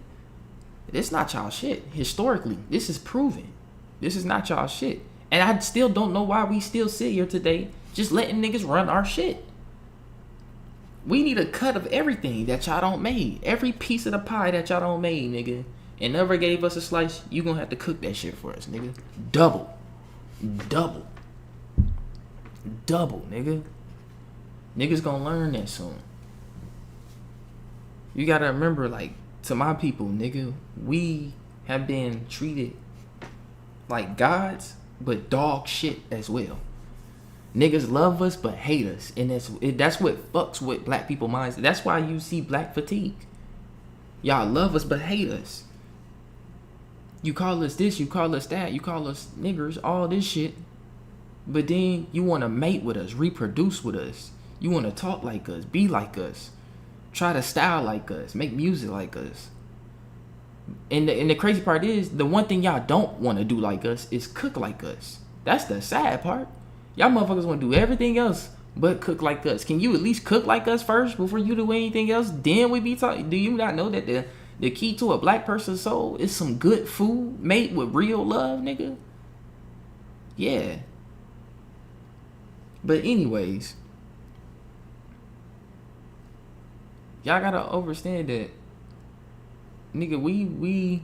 it's not y'all shit. Historically, this is proven. This is not y'all shit. And I still don't know why we still sit here today just letting niggas run our shit. We need a cut of everything that y'all don't made. Every piece of the pie that y'all don't made, nigga. And never gave us a slice, you gonna have to cook that shit for us, nigga. Double. Double. Double, nigga. Niggas gonna learn that soon. You gotta remember, like, to my people, nigga, we have been treated like gods, but dog shit as well. Niggas love us but hate us, and that's what fucks with black people minds. That's why you see black fatigue. Y'all love us but hate us. You call us this, you call us that, you call us niggers, all this shit, but then you want to mate with us, reproduce with us. You want to talk like us, be like us, try to style like us, make music like us. And the crazy part is, the one thing y'all don't want to do like us is cook like us. That's the sad part. Y'all motherfuckers want to do everything else but cook like us. Can you at least cook like us first before you do anything else? Then we be talking. Do you not know that the key to a black person's soul is some good food made with real love, nigga? Yeah. But anyways, y'all gotta understand that, nigga, we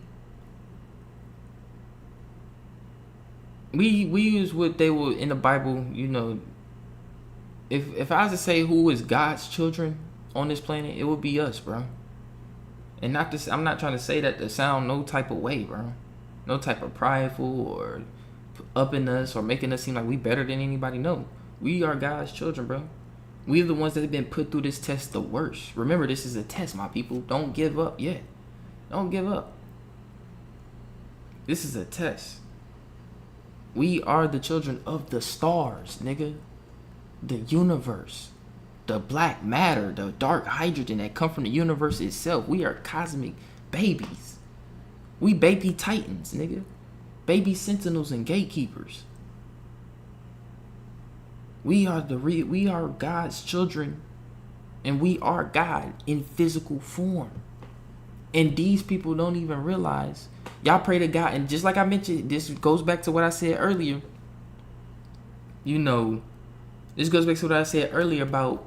use what they were in the Bible, you know. If I was to say who is God's children on this planet, it would be us, bro. And not this, I'm not trying to say that to sound no type of way, bro. No type of prideful or upping us or making us seem like we better than anybody. No. We are God's children, bro. We are the ones that have been put through this test the worst. Remember, this is a test, my people. Don't give up yet. Don't give up. This is a test. We are the children of the stars, nigga. The universe. The black matter, the dark hydrogen that come from the universe itself. We are cosmic babies. We baby titans, nigga. Baby sentinels and gatekeepers. We are God's children, and we are God in physical form. And these people don't even realize. Y'all pray to God, and just like I mentioned, this goes back to what I said earlier. You know, this goes back to what I said earlier about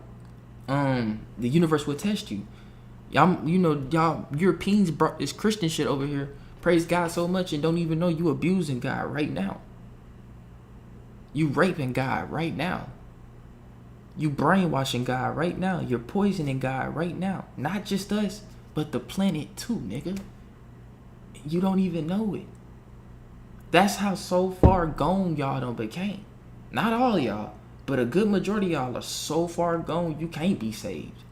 the universe will test you. Y'all Europeans brought this Christian shit over here. Praise God so much and don't even know you abusing God right now. You raping God right now. You brainwashing God right now. You're poisoning God right now. Not just us, but the planet too, nigga. You don't even know it. That's how so far gone y'all done became. Not all y'all, but a good majority of y'all are so far gone you can't be saved.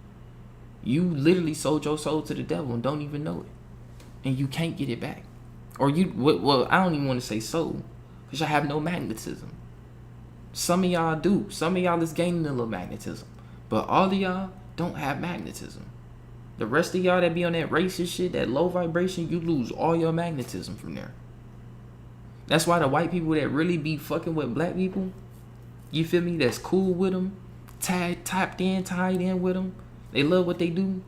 You literally sold your soul to the devil and don't even know it. And you can't get it back. Or well, I don't even want to say soul, because y'all have no magnetism. Some of y'all do. Some of y'all is gaining a little magnetism. But all of y'all don't have magnetism. The rest of y'all that be on that racist shit, that low vibration, you lose all your magnetism from there. That's why the white people that really be fucking with black people, you feel me, that's cool with them, tied in with them, they love what they do.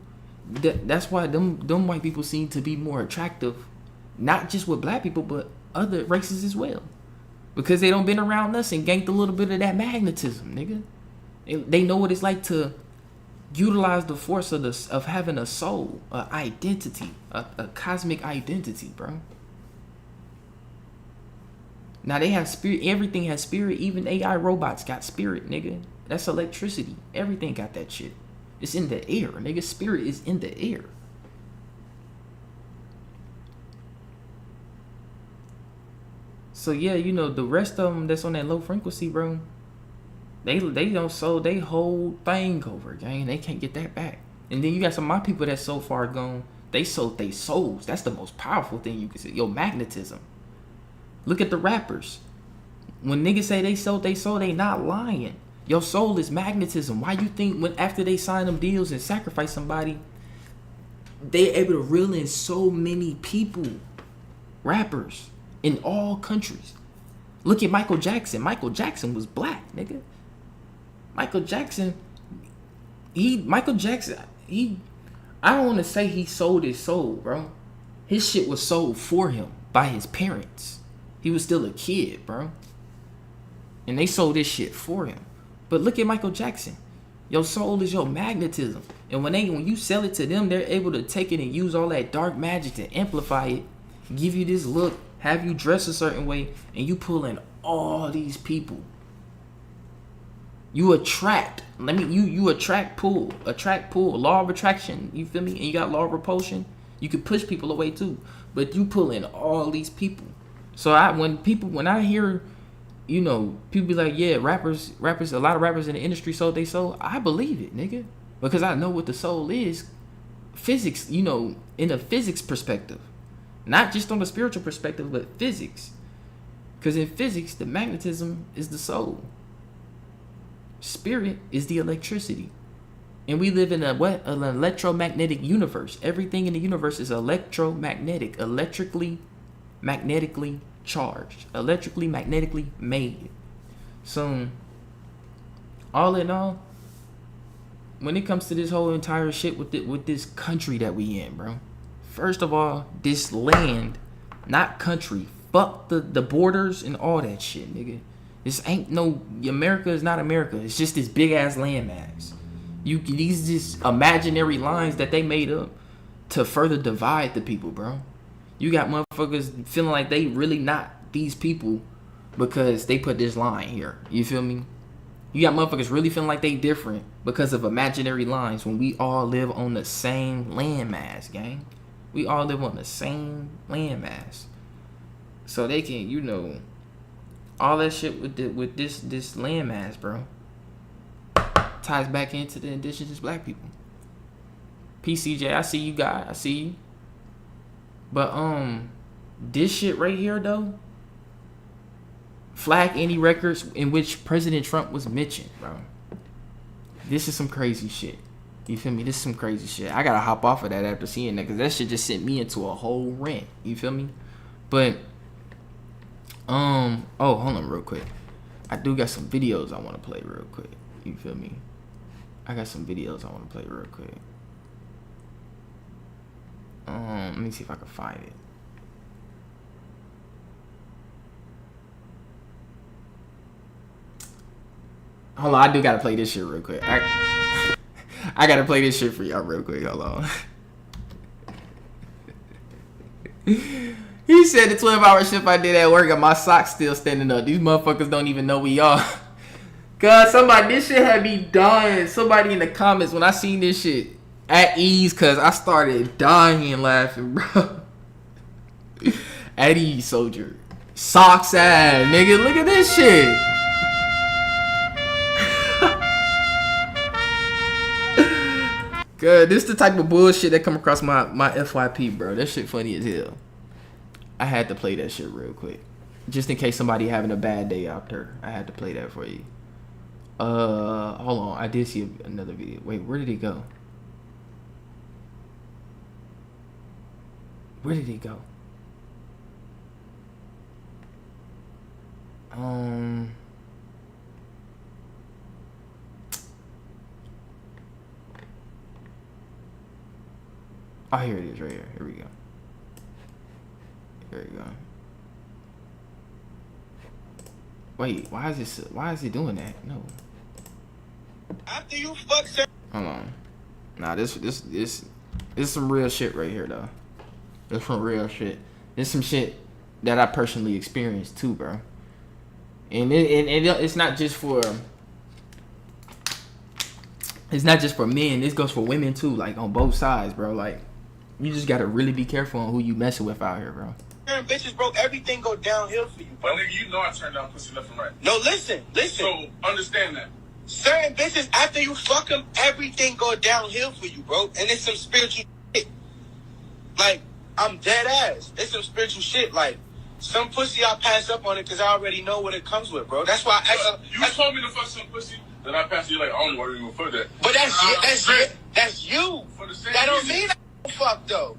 That's why them white people seem to be more attractive, not just with black people, but other races as well. Because they don't been around us and ganked a little bit of that magnetism, nigga. They know what it's like to utilize the force of having a soul, an identity, a cosmic identity, bro. Now they have spirit. Everything has spirit. Even AI robots got spirit, nigga. That's electricity. Everything got that shit. It's in the air, nigga. Spirit is in the air. So yeah, you know, the rest of them that's on that low frequency, bro, they don't sold they whole thing over, gang. They can't get that back. And then you got some of my people that's so far gone, they sold their souls. That's the most powerful thing you can say. Your magnetism. Look at the rappers. When niggas say they sold their soul, they not lying. Your soul is magnetism. Why you think when after they sign them deals and sacrifice somebody, they able to reel in so many people, rappers, in all countries? Look at Michael Jackson. Michael Jackson was black, nigga. Michael Jackson, I don't want to say he sold his soul, bro. His shit was sold for him by his parents. He was still a kid, bro. And they sold this shit for him. But look at Michael Jackson. Your soul is your magnetism. And when you sell it to them, they're able to take it and use all that dark magic to amplify it, give you this look, have you dress a certain way, and you pull in all these people. You attract. You attract pull. Law of attraction. You feel me? And you got law of repulsion. You can push people away too. But you pull in all these people. So when I hear, you know, people be like, yeah, rappers, a lot of rappers in the industry sold they soul, I believe it, nigga. Because I know what the soul is. Physics, you know, in a physics perspective. Not just on the spiritual perspective, but physics. Because in physics, the magnetism is the soul. Spirit is the electricity. And we live in an electromagnetic universe. Everything in the universe is electromagnetic, magnetically charged, electrically, magnetically made. So, all in all, when it comes to this whole entire shit with this country that we in, bro. First of all, this land, not country. Fuck the borders and all that shit, nigga. This ain't no, America is not America. It's just this big ass landmass. These just imaginary lines that they made up to further divide the people, bro. You got motherfuckers feeling like they really not these people because they put this line here. You feel me? You got motherfuckers really feeling like they different because of imaginary lines when we all live on the same landmass, gang. We all live on the same landmass. So they can, you know, all that shit with this landmass, bro, ties back into the indigenous black people. PCJ, I see you guys. I see you. But this shit right here though, flag any records in which President Trump was mentioned, bro. This is some crazy shit. You feel me? This is some crazy shit. I gotta hop off of that after seeing that, because that shit just sent me into a whole rant. You feel me? But oh, hold on real quick. I do got some videos I want to play real quick. You feel me? I got some videos I want to play real quick. Let me see if I can find it. Hold on, I do gotta play this shit real quick. I gotta play this shit for y'all real quick. Hold on. He said the 12-hour shift I did at work and my socks still standing up. These motherfuckers don't even know we are. Cause this shit had me dying. Somebody in the comments when I seen this shit at ease, cause I started dying laughing, bro. At ease, soldier. Socks ass, nigga. Look at this shit. Good. This is the type of bullshit that come across my FYP, bro. That shit funny as hell. I had to play that shit real quick. Just in case somebody having a bad day out there. I had to play that for you. Hold on. I did see another video. Wait, where did it go? Where did it go? Oh, here it is right here. Here we go. There you go. Wait, why is it doing that? No. After you fuck sir. Hold on. Nah, this is some real shit right here though. This some real shit. This some shit that I personally experienced too, bro. And it's not just for men. This goes for women too. Like on both sides, bro. Like you just gotta really be careful on who you messing with out here, bro. Bitches, bro, everything go downhill for you, bro. But nigga, you know I turned down pussy left and right. No, listen. So understand that. Certain bitches, after you fuck them, everything go downhill for you, bro. And it's some spiritual shit. Like, I'm dead ass. It's some spiritual shit. Like, some pussy I pass up on it because I already know what it comes with, bro. That's why you told me to fuck some pussy, then I passed you like, I don't know why you even fuck that. But that's you. For the same That don't reason. mean I don't fuck, though.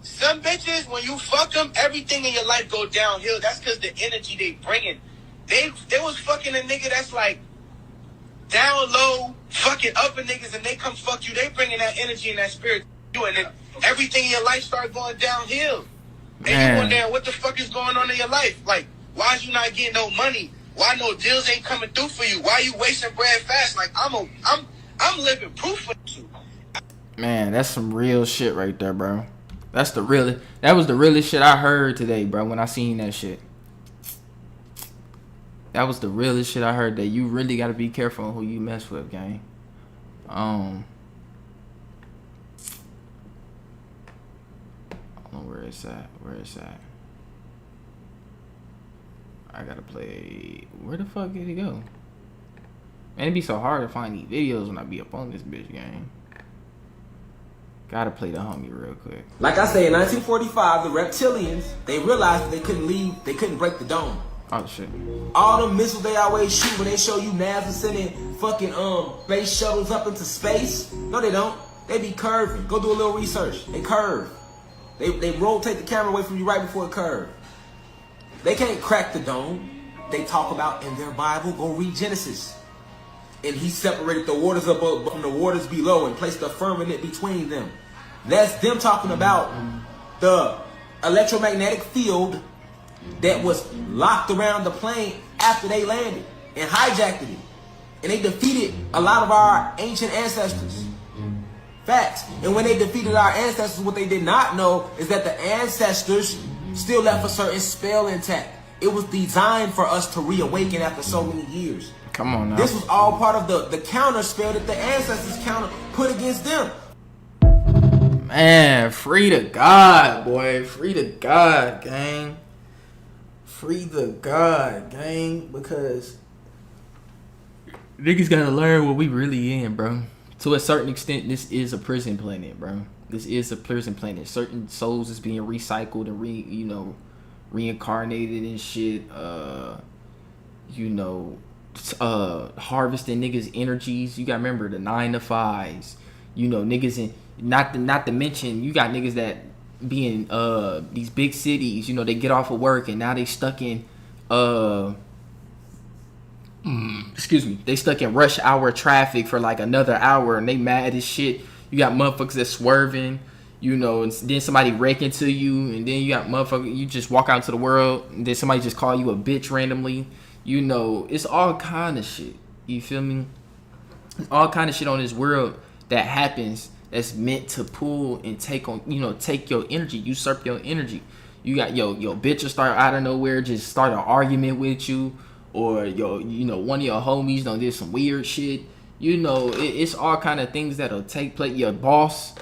Some bitches, when you fuck them, everything in your life go downhill. That's because the energy they bringing. They was fucking a nigga that's like down low, fucking upper niggas, and they come fuck you. They bringing that energy and that spirit to you, and then everything in your life start going downhill. And you wondering what the fuck is going on in your life? Like, why is you not getting no money? Why no deals ain't coming through for you? Why you wasting bread fast? Like I'm living proof for you. Man, that's some real shit right there, bro. That was the realest shit I heard today, bro, when I seen that shit. That was the realest shit I heard, that you really gotta be careful on who you mess with, gang. Where it's at? I gotta play. Where the fuck did he go? Man, it'd be so hard to find these videos when I be up on this bitch, gang. Gotta play the homie real quick. Like I say, in 1945, the reptilians, they realized that they couldn't break the dome. Oh shit. All them missiles they always shoot, when they show you NASA sending fucking space shuttles up into space. No, they don't. They be curving. Go do a little research. They curve. They rotate the camera away from you right before it curve. They can't crack the dome. They talk about in their Bible, go read Genesis. And he separated the waters above from the waters below and placed a firmament between them. That's them talking about the electromagnetic field that was locked around the plane after they landed and hijacked it. And they defeated a lot of our ancient ancestors. Facts. And when they defeated our ancestors, what they did not know is that the ancestors still left a certain spell intact. It was designed for us to reawaken after so many years. Come on now. This was all part of the counter spell that the ancestors put against them. Man, free to God, boy. Free to God, gang. Free the God, gang. Because niggas gotta learn what we really in, bro. To a certain extent, this is a prison planet, bro. This is a prison planet. Certain souls is being recycled and reincarnated and shit. Harvesting niggas' energies. You gotta remember the 9 to 5s. Niggas in not to mention you got niggas that be in these big cities. They get off of work and now they stuck in they stuck in rush hour traffic for like another hour and they mad as shit. You got motherfuckers that swerving, and then somebody wreck into you, and then you got motherfuckers, you just walk out into the world, and then somebody just call you a bitch randomly. It's all kind of shit. You feel me? It's all kind of shit on this world that happens that's meant to pull and take your energy, usurp your energy. You got your bitch will start out of nowhere, just start an argument with you, or one of your homies did some weird shit. It's all kind of things that'll take place. Your boss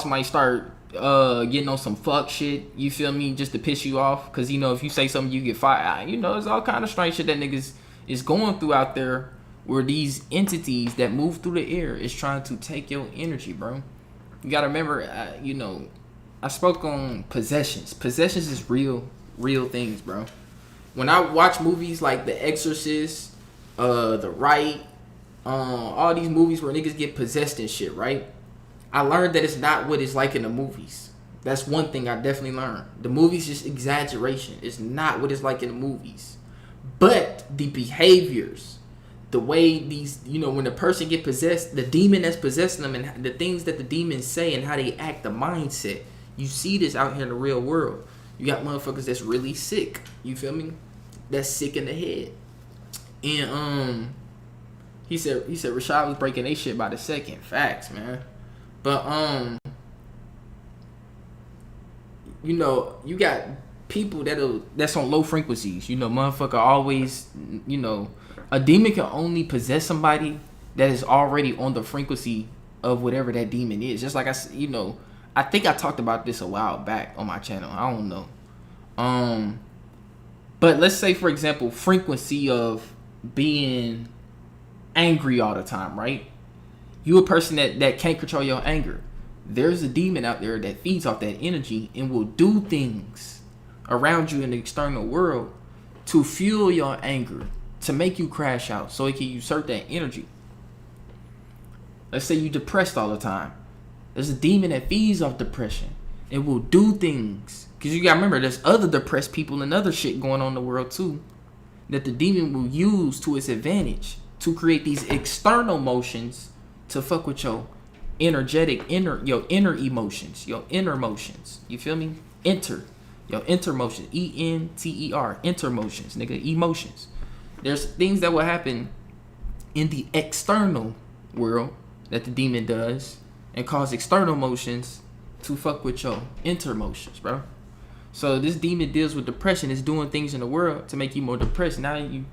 might start getting on some fuck shit. You feel me? Just to piss you off, because if you say something, you get fired. It's all kind of strange shit that niggas is going through out there, where these entities that move through the air is trying to take your energy, bro. You gotta remember, I spoke on possessions. Possessions is real things, bro. When I watch movies like The Exorcist, The Rite, all these movies where niggas get possessed and shit, right? I learned that it's not what it's like in the movies. That's one thing I definitely learned. The movies just exaggeration. It's not what it's like in the movies. But the behaviors, the way these, when a person get possessed, the demon that's possessing them and the things that the demons say and how they act, the mindset. You see this out here in the real world. You got motherfuckers that's really sick. You feel me? That's sick in the head. And he said Rashad was breaking they shit by the second. Facts, man. But you got people that's on low frequencies. Motherfucker always, a demon can only possess somebody that is already on the frequency of whatever that demon is. Just like I think I talked about this a while back on my channel. I don't know. But let's say, for example, frequency of being angry all the time, right? You a person that can't control your anger. There's a demon out there that feeds off that energy and will do things around you in the external world to fuel your anger, to make you crash out, so it can usurp that energy. Let's say you depressed all the time. There's a demon that feeds off depression and will do things. Because you gotta remember, there's other depressed people and other shit going on in the world too, that the demon will use to its advantage to create these external motions to fuck with your inner emotions, your inner motions. You feel me? Your inner motions, E-N-T-E-R, inner motions, nigga, emotions. There's things that will happen in the external world that the demon does and cause external motions to fuck with your intermotions, bro. So this demon deals with depression. It's doing things in the world to make you more depressed. Now you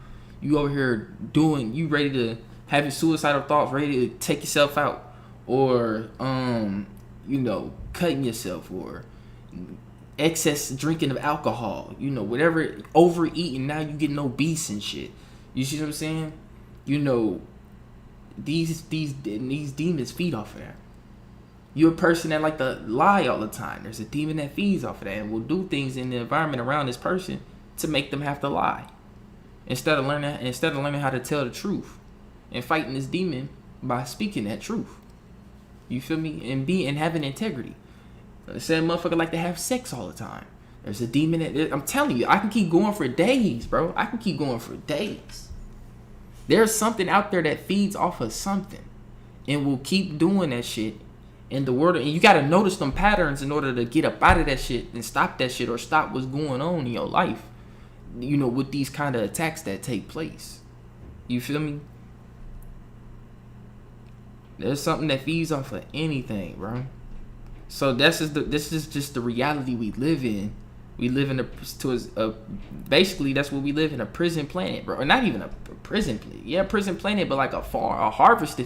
over here you ready to have your suicidal thoughts, ready to take yourself out, or cutting yourself, or excess drinking of alcohol, whatever, overeating. Now you getting obese and shit. You see what I'm saying? These demons feed off of that. You're a person that like to lie all the time. There's a demon that feeds off of that and will do things in the environment around this person to make them have to lie, instead of learning how to tell the truth and fighting this demon by speaking that truth. You feel me? And having integrity. Said motherfucker like to have sex all the time. There's a demon that, I'm telling you, I can keep going for days, bro. I can keep going for days. There's something out there that feeds off of something and will keep doing that shit in the world. And you got to notice them patterns in order to get up out of that shit and stop that shit, or stop what's going on in your life, with these kind of attacks that take place. You feel me? There's something that feeds off of anything, bro. So this is just the reality we live in. We live in basically that's what we live in, a prison planet, bro. Or not even a prison planet. Yeah, prison planet, but like a farm, a harvest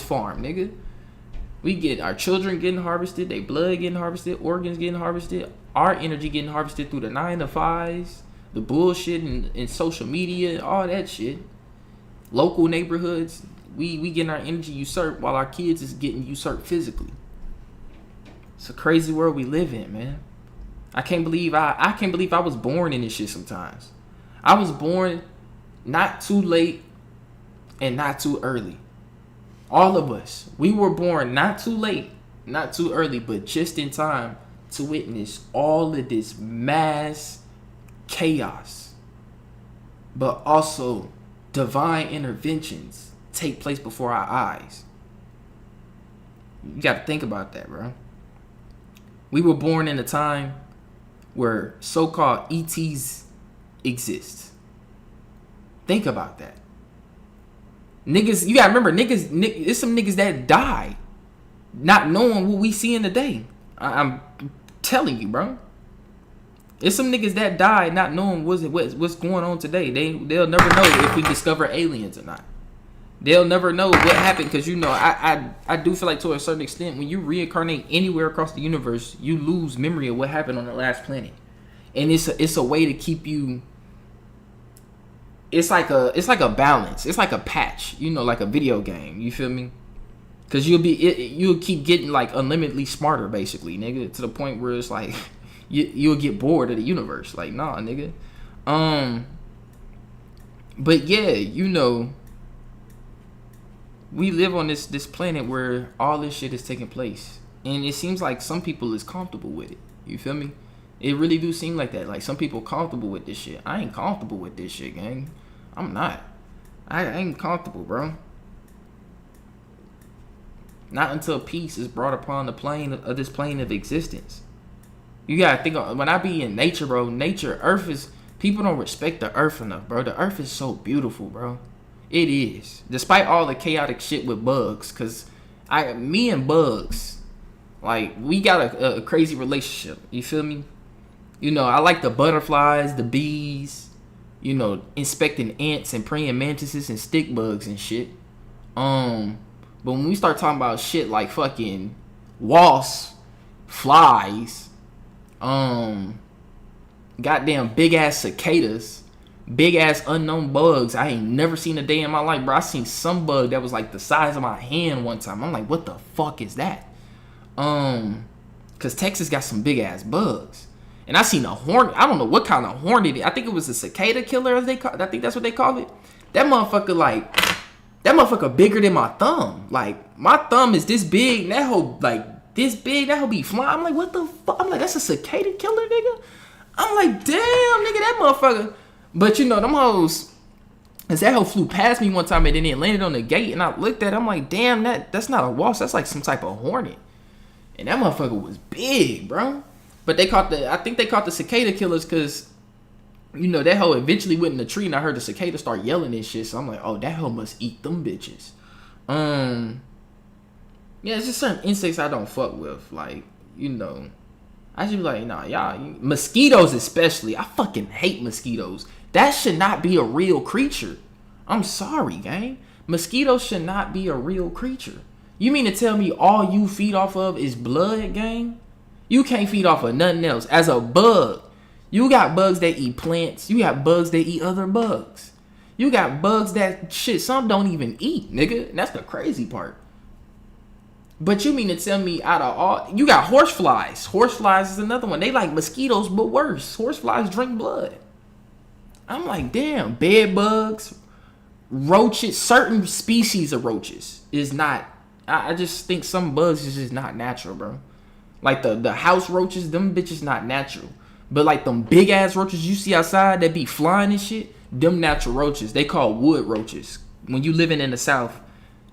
farm, nigga. We get our children getting harvested, their blood getting harvested, organs getting harvested, our energy getting harvested through the 9 to 5s, the bullshit and social media, all that shit. Local neighborhoods, we getting our energy usurped while our kids is getting usurped physically. It's a crazy world we live in, man. I can't believe I was born in this shit sometimes. I was born not too late and not too early. All of us. We were born not too late, not too early, but just in time to witness all of this mass chaos. But also divine interventions take place before our eyes. You got to think about that, bro. We were born in a time where so-called ETs exist. Think about that. Niggas, you gotta remember, there's some niggas that died not knowing what we see in the day. I'm telling you, bro. There's some niggas that died not knowing what's going on today. They'll never know if we discover aliens or not. They'll never know what happened, because I do feel like to a certain extent, when you reincarnate anywhere across the universe, you lose memory of what happened on the last planet, and it's a way to keep you. It's like a balance. It's like a patch, like a video game. You feel me? Because you'll keep getting like unlimitedly smarter, basically, nigga, to the point where it's like you'll get bored of the universe. Like, nah, nigga. But yeah, we live on this planet where all this shit is taking place, and it seems like some people is comfortable with it. You feel me? It really do seem like that. Like, some people comfortable with this shit. I ain't comfortable with this shit, gang. I'm not. I ain't comfortable, bro. Not until peace is brought upon this plane of existence. You gotta think, when I be in nature, bro, Earth is, people don't respect the Earth enough, bro. The Earth is so beautiful, bro. It is. Despite all the chaotic shit with bugs, because me and bugs, like, we got a crazy relationship. You feel me? I like the butterflies, the bees, inspecting ants and praying mantises and stick bugs and shit. But when we start talking about shit like fucking wasps, flies, goddamn big ass cicadas, big ass unknown bugs, I ain't never seen a day in my life, bro. I seen some bug that was like the size of my hand one time. I'm like, what the fuck is that? Cause Texas got some big ass bugs. And I seen a hornet. I don't know what kind of hornet. I think it was a cicada killer, I think that's what they call it. That motherfucker bigger than my thumb. Like, my thumb is this big, and that whole like this big, that whole be flying. I'm like, what the fuck? I'm like, that's a cicada killer, nigga. I'm like, damn, nigga, that motherfucker. But them hoes, as that hoe flew past me one time and then it landed on the gate, and I looked at it, I'm like, damn, that's not a wasp, that's like some type of hornet. And that motherfucker was big, bro. But I think they caught the cicada killers because you know, that hoe eventually went in the tree, and I heard the cicada start yelling and shit. So I'm like, oh, that hoe must eat them bitches. Yeah, it's just certain insects I don't fuck with. Like, you know, I should be like, nah, y'all, mosquitoes especially. I fucking hate mosquitoes. That should not be a real creature. I'm sorry, gang. Mosquitoes should not be a real creature. You mean to tell me all you feed off of is blood, gang? You can't feed off of nothing else. As a bug, you got bugs that eat plants. You got bugs that eat other bugs. You got bugs that shit some don't even eat, nigga. And that's the crazy part. But you mean to tell me out of all, you got horseflies. Horseflies is another one. They like mosquitoes, but worse. Horseflies drink blood. I'm like, damn, bed bugs, roaches, certain species of roaches is not, I just think some bugs is just not natural, bro. Like the house roaches, them bitches not natural. But like them big ass roaches you see outside that be flying and shit, them natural roaches. They call wood roaches. When you living in the South,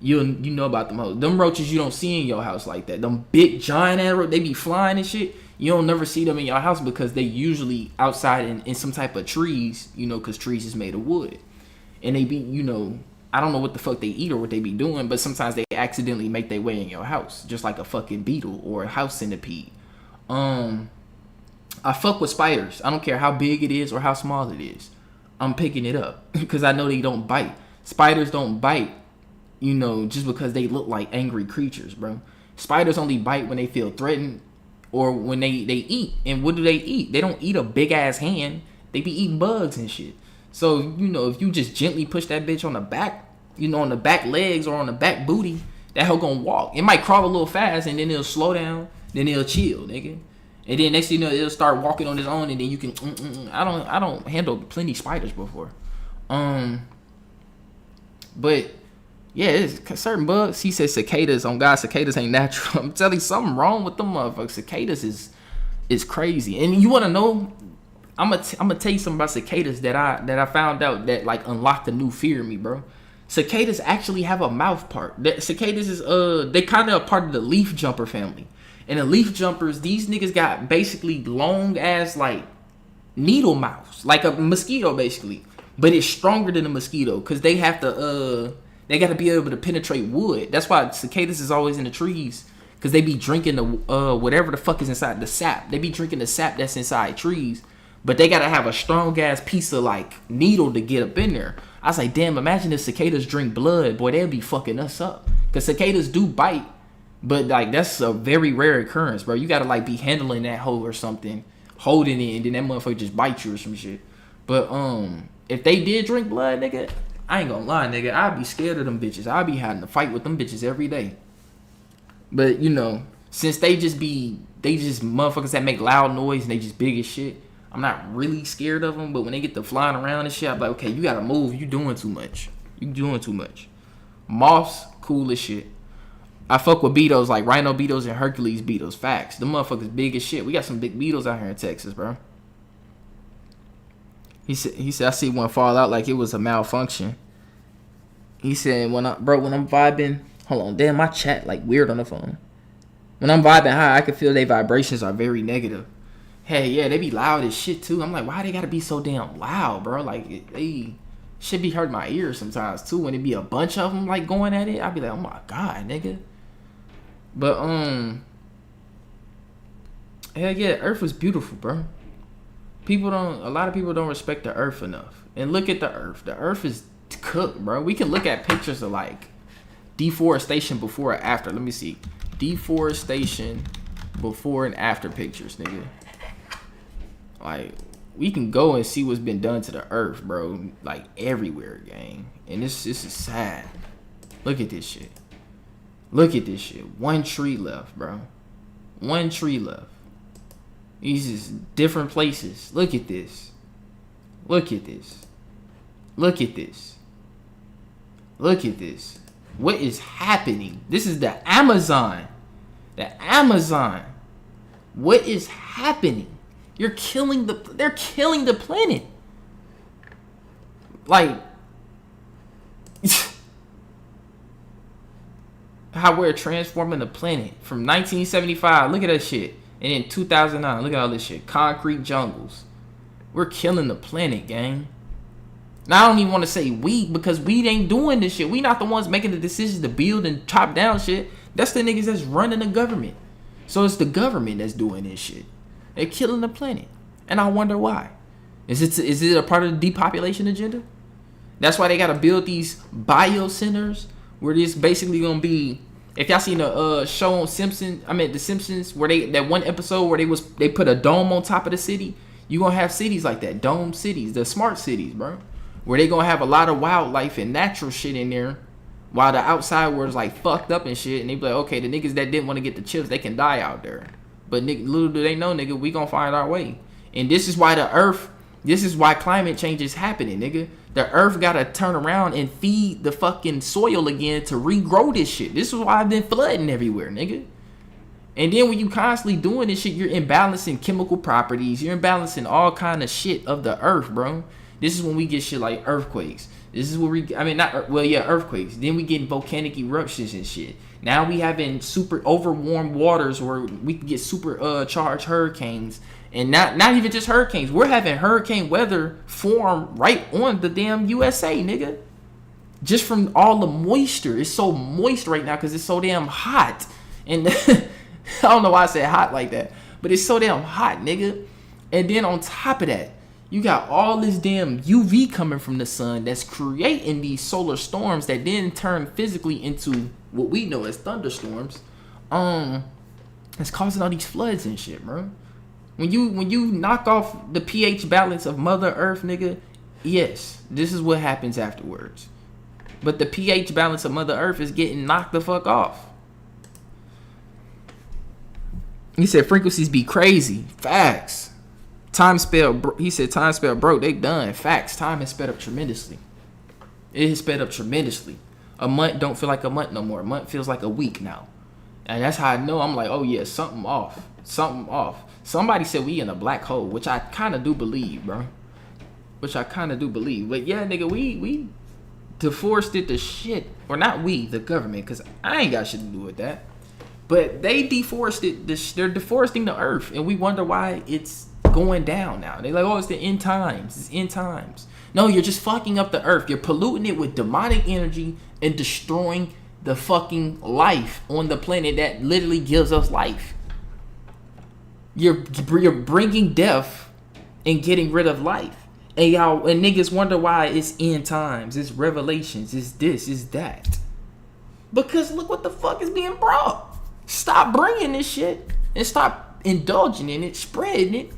you know about them hoes. Them roaches you don't see in your house like that. Them big giant ass roaches, they be flying and shit. You don't never see them in your house because they usually outside in some type of trees, you know, because trees is made of wood. And they be, you know, I don't know what the fuck they eat or what they be doing, but sometimes they accidentally make their way in your house, just like a fucking beetle or a house centipede. I fuck with spiders. I don't care how big it is or how small it is. I'm picking it up because I know they don't bite. Spiders don't bite, you know, just because they look like angry creatures, bro. Spiders only bite when they feel threatened or when they eat. And what do they eat? They don't eat a big ass hand. They be eating bugs and shit. So, you know, if you just gently push that bitch on the back, you know, on the back legs or on the back booty, that hoe gonna walk. It might crawl a little fast and then it'll slow down, then it'll chill, nigga. And then next thing you know, it'll start walking on its own, and then you can. I don't handle plenty spiders before, but yeah, it's certain bugs. He said cicadas. On God, cicadas ain't natural. I'm telling you, something wrong with them motherfuckers. Cicadas is crazy. And you want to know? I'm gonna tell you something about cicadas that I found out that like unlocked a new fear in me, bro. Cicadas actually have a mouth part. Cicadas is they kind of a part of the leaf jumper family. And the leaf jumpers, these niggas got basically long ass like needle mouths, like a mosquito basically, but it's stronger than a mosquito because they have to they got to be able to penetrate wood. That's why cicadas is always in the trees because they be drinking the whatever the fuck is inside the sap. They be drinking the sap that's inside trees, but they gotta have a strong ass piece of like needle to get up in there. I was like, damn, imagine if cicadas drink blood, boy, they'll be fucking us up because cicadas do bite. But like that's a very rare occurrence, bro. You gotta like be handling that hoe or something, holding it, and then that motherfucker just bite you or some shit. But if they did drink blood, nigga, I ain't gonna lie, nigga, I'd be scared of them bitches. I'd be having to fight with them bitches every day. But you know, since they just motherfuckers that make loud noise and they just big as shit, I'm not really scared of them. But when they get to flying around and shit, I'm like, okay, you gotta move. You doing too much. You doing too much. Moths, cool as shit. I fuck with beetles like rhino beetles and Hercules beetles. Facts. The motherfuckers big as shit. We got some big beetles out here in Texas, bro. He said I see one fall out like it was a malfunction. He said when I'm vibing, hold on, damn, my chat like weird on the phone. When I'm vibing high, I can feel their vibrations are very negative. Hey, yeah, they be loud as shit too. I'm like, why they gotta be so damn loud, bro? Like they should be hurting my ears sometimes too. When it be a bunch of them like going at it, I be like, oh my god, nigga. But hell yeah, Earth is beautiful, bro. A lot of people don't respect the Earth enough. And look at the Earth. The Earth is cooked, bro. We can look at pictures of like deforestation before or after. Let me see. Deforestation before and after pictures, nigga. Like we can go and see what's been done to the Earth, bro. Like everywhere, gang. And this is sad. Look at this shit. Look at this shit. One tree left, bro. One tree left. These is different places. Look at this. Look at this. Look at this. Look at this. What is happening? This is the Amazon. The Amazon. What is happening? They're killing the planet. Like how we're transforming the planet from 1975. Look at that shit. And in 2009, look at all this shit. Concrete jungles. We're killing the planet, gang. Now I don't even want to say we, because we ain't doing this shit. We not the ones making the decisions to build and chop down shit. That's the niggas that's running the government. So it's the government that's doing this shit. They're killing the planet. And I wonder why. Is it a part of the depopulation agenda? That's why they gotta build these biocenters where this basically gonna be. If y'all seen the show on The Simpsons, where that one episode where they put a dome on top of the city, you gonna have cities like that, dome cities, the smart cities, bro, where they gonna have a lot of wildlife and natural shit in there, while the outside world is like fucked up and shit, and they be like, okay, the niggas that didn't want to get the chips, they can die out there, but little do they know, nigga, we gonna find our way. And this is why climate change is happening, nigga. The earth gotta turn around and feed the fucking soil again to regrow this shit. This is why I've been flooding everywhere, nigga. And then when you constantly doing this shit, you're imbalancing chemical properties. You're imbalancing all kind of shit of the earth, bro. This is when we get shit like earthquakes. This is where earthquakes. Then we get volcanic eruptions and shit. Now we having super overwarm waters where we can get super charged hurricanes. And not even just hurricanes. We're having hurricane weather form right on the damn USA, nigga. Just from all the moisture. It's so moist right now because it's so damn hot. And I don't know why I said hot like that. But it's so damn hot, nigga. And then on top of that, you got all this damn UV coming from the sun that's creating these solar storms that then turn physically into what we know as thunderstorms. It's causing all these floods and shit, bro. When you knock off the pH balance of Mother Earth, nigga, yes, this is what happens afterwards. But the pH balance of Mother Earth is getting knocked the fuck off. He said frequencies be crazy. Facts. He said time spelled broke. They done. Facts. Time has sped up tremendously. It has sped up tremendously. A month don't feel like a month no more. A month feels like a week now. And that's how I know. I'm like, oh yeah, something off. Something off. Somebody said we in a black hole, which I kind of do believe, bro. But yeah, nigga, we deforested the shit. Or not we, the government, because I ain't got shit to do with that. But they deforested, they're deforesting the earth. And we wonder why it's going down now. They're like, oh, it's the end times. It's end times. No, you're just fucking up the earth. You're polluting it with demonic energy and destroying the fucking life on the planet that literally gives us life. You're bringing death and getting rid of life. And y'all and niggas wonder why it's end times, it's revelations, it's this, it's that. Because look what the fuck is being brought. Stop bringing this shit and stop indulging in it, spreading it,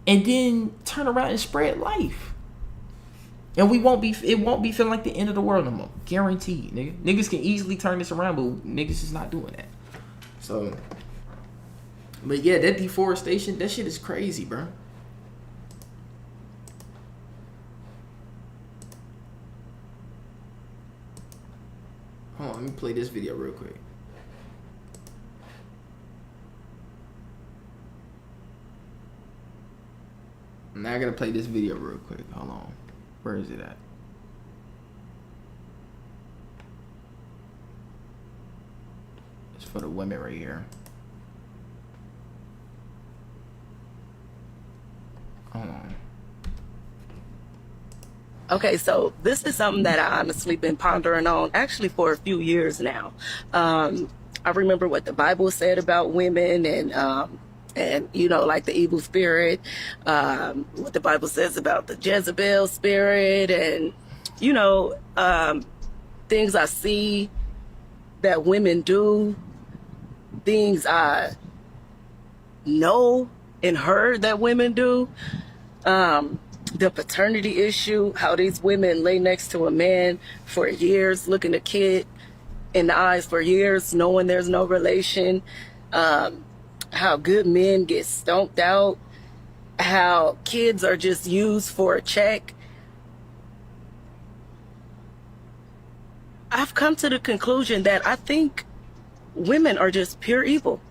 and then turn around and spread life. And it won't be feeling like the end of the world no more. Guaranteed, nigga. Niggas can easily turn this around, but niggas is not doing that. So, but yeah, that deforestation, that shit is crazy, bro. Hold on, let me play this video real quick. Now I gotta play this video real quick. Hold on. Where is it at? It's for the women right here. Hold on. Okay, so this is something that I honestly been pondering on actually for a few years now. I remember what the Bible said about women and you know, like the evil spirit, what the Bible says about the Jezebel spirit, and you know, things I see that women do, things I know and heard that women do. The paternity issue, how these women lay next to a man for years, looking a kid in the eyes for years, knowing there's no relation. How good men get stomped out, how kids are just used for a check. I've come to the conclusion that I think women are just pure evil.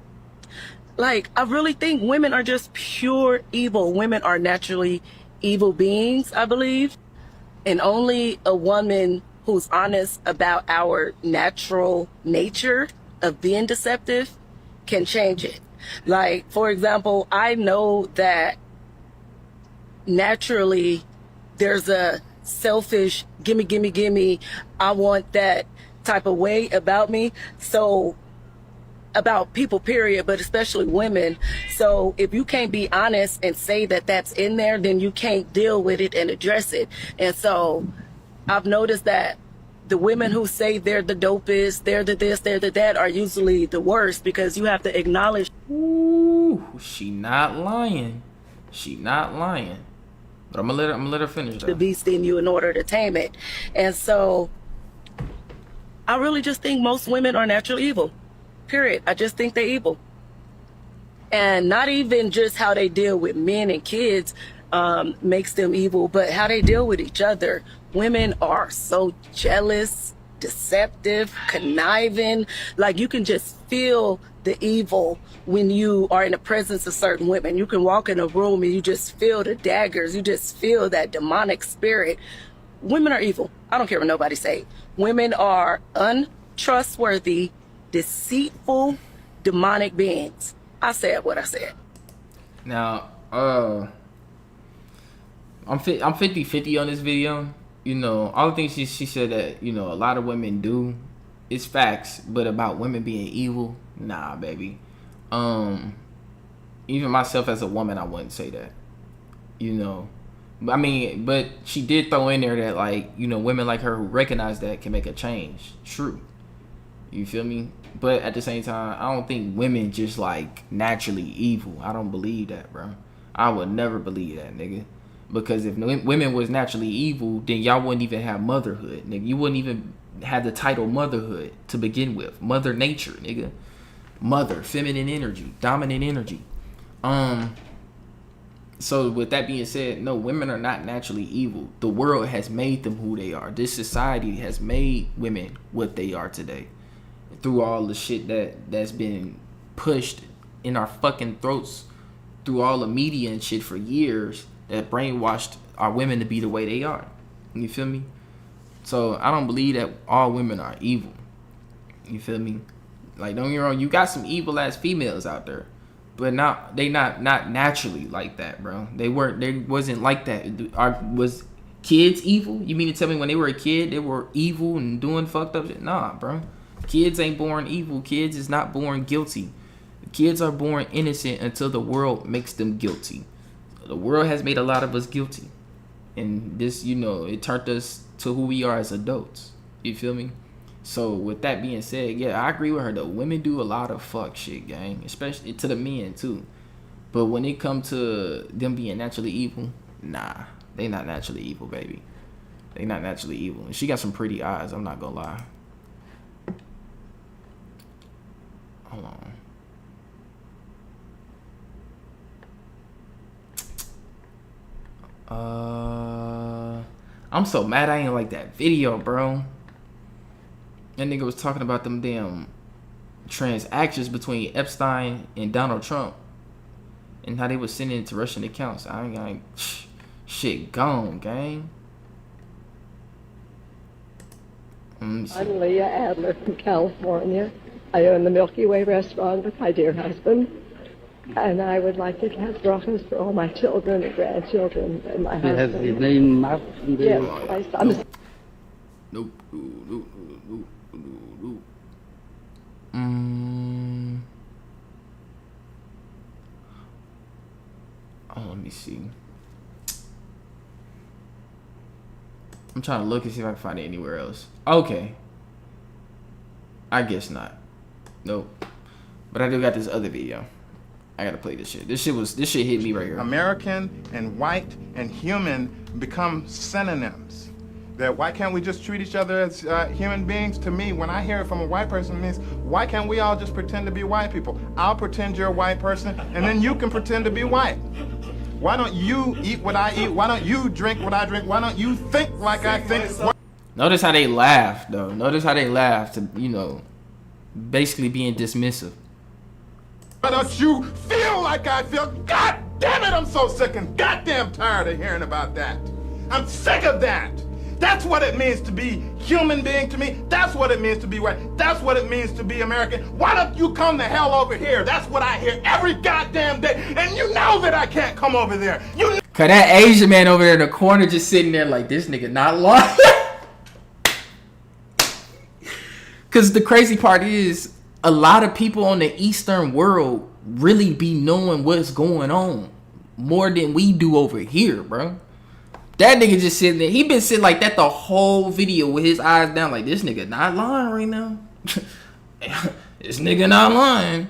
Like, I really think women are just pure evil. Women are naturally evil beings, I believe. And only a woman who's honest about our natural nature of being deceptive can change it. Like, for example, I know that naturally there's a selfish gimme, I want that type of way about me. So about people, period, but especially women. So if you can't be honest and say that that's in there, then you can't deal with it and address it. And so I've noticed that the women who say they're the dopest, they're the this, they're the that, are usually the worst, because you have to acknowledge. Ooh, she not lying. She not lying. But I'm gonna let her finish though. The beast in you in order to tame it. And so I really just think most women are naturally evil. Period. I just think they're evil. And not even just how they deal with men and kids makes them evil, but how they deal with each other. Women are so jealous, deceptive, conniving. Like, you can just feel the evil when you are in the presence of certain women. You can walk in a room and you just feel the daggers. You just feel that demonic spirit. Women are evil. I don't care what nobody say. Women are untrustworthy, deceitful, demonic beings. I said what I said. Now, I'm 50-50 on this video. You know, all the things she said that, you know, a lot of women do, it's facts. But about women being evil, nah, baby. Even myself as a woman, I wouldn't say that. You know, I mean, but she did throw in there that, like, you know, women like her who recognize that can make a change. True. You feel me? But at the same time, I don't think women just like naturally evil. I don't believe that, bro. I would never believe that, nigga. Because if women was naturally evil, then y'all wouldn't even have motherhood, nigga. You wouldn't even have the title motherhood to begin with. Mother nature, nigga. Mother, feminine energy, dominant energy. So with that being said, no, women are not naturally evil. The world has made them who they are. This society has made women what they are today. Through all the shit that's been pushed in our fucking throats through all the media and shit for years, that brainwashed our women to be the way they are. You feel me? So I don't believe that all women are evil. You feel me? Like, don't get me wrong, you got some evil ass females out there, but they not naturally like that, bro. They wasn't like that. Was kids evil? You mean to tell me when they were a kid they were evil and doing fucked up shit? Nah, bro. Kids ain't born evil. Kids is not born guilty. Kids are born innocent until the world makes them guilty. The world has made a lot of us guilty. And this, you know, it turned us to who we are as adults. You feel me? So with that being said, yeah, I agree with her though. Women do a lot of fuck shit, gang. Especially to the men too. But when it comes to them being naturally evil, nah. They not naturally evil, baby. They not naturally evil. And she got some pretty eyes, I'm not gonna lie. Hold on. I'm so mad I ain't like that video, bro. That nigga was talking about them damn transactions between Epstein and Donald Trump and how they was sending it to Russian accounts. I ain't shit gone, gang. I'm Leah Adler from California. I own the Milky Way restaurant with my dear husband. And I would like to have brachas for all my children and grandchildren and my husband. Has his name marked in the... Yes, my son. Nope. Oh, let me see. I'm trying to look and see if I can find it anywhere else. Okay. I guess not. Nope. But I do got this other video. I gotta play this shit. This shit hit me right here. American and white and human become synonyms. That why can't we just treat each other as human beings? To me, when I hear it from a white person, it means why can't we all just pretend to be white people? I'll pretend you're a white person, and then you can pretend to be white. Why don't you eat what I eat? Why don't you drink what I drink? Why don't you think like I think? Notice how they laugh, though. Notice how they laugh to, you know, basically being dismissive. Why don't you feel like I feel? God damn it, I'm so sick and goddamn tired of hearing about that. I'm sick of that. That's what it means to be human being to me. That's what it means to be white. That's what it means to be American. Why don't you come the hell over here? That's what I hear every goddamn day. And you know that I can't come over there. Cause that Asian man over there in the corner just sitting there like, this nigga not lying. Cause the crazy part is, a lot of people on the Eastern world really be knowing what's going on more than we do over here, bro. That nigga just sitting there. He been sitting like that the whole video with his eyes down like, this nigga not lying right now. This nigga not lying.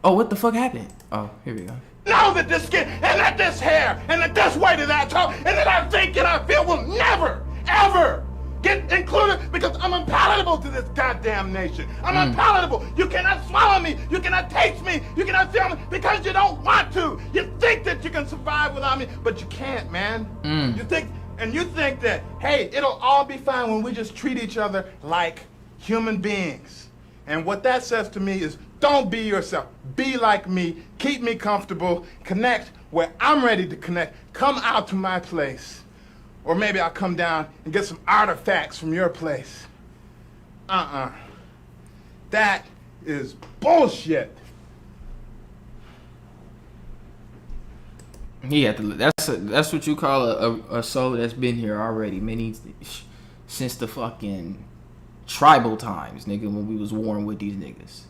Oh, what the fuck happened? Oh, here we go. Know that this skin and that this hair and that this weight of that talk and that I think and I feel will never, ever get included because I'm unpalatable to this goddamn nation. I'm unpalatable. You cannot swallow me. You cannot taste me. You cannot feel me because you don't want to. You think that you can survive without me, but you can't, man. You think that, hey, it'll all be fine when we just treat each other like human beings. And what that says to me is, don't be yourself. Be like me. Keep me comfortable. Connect where I'm ready to connect. Come out to my place. Or maybe I'll come down and get some artifacts from your place. That is bullshit. Yeah, that's what you call a soul that's been here already, since the fucking tribal times, nigga, when we was warring with these niggas.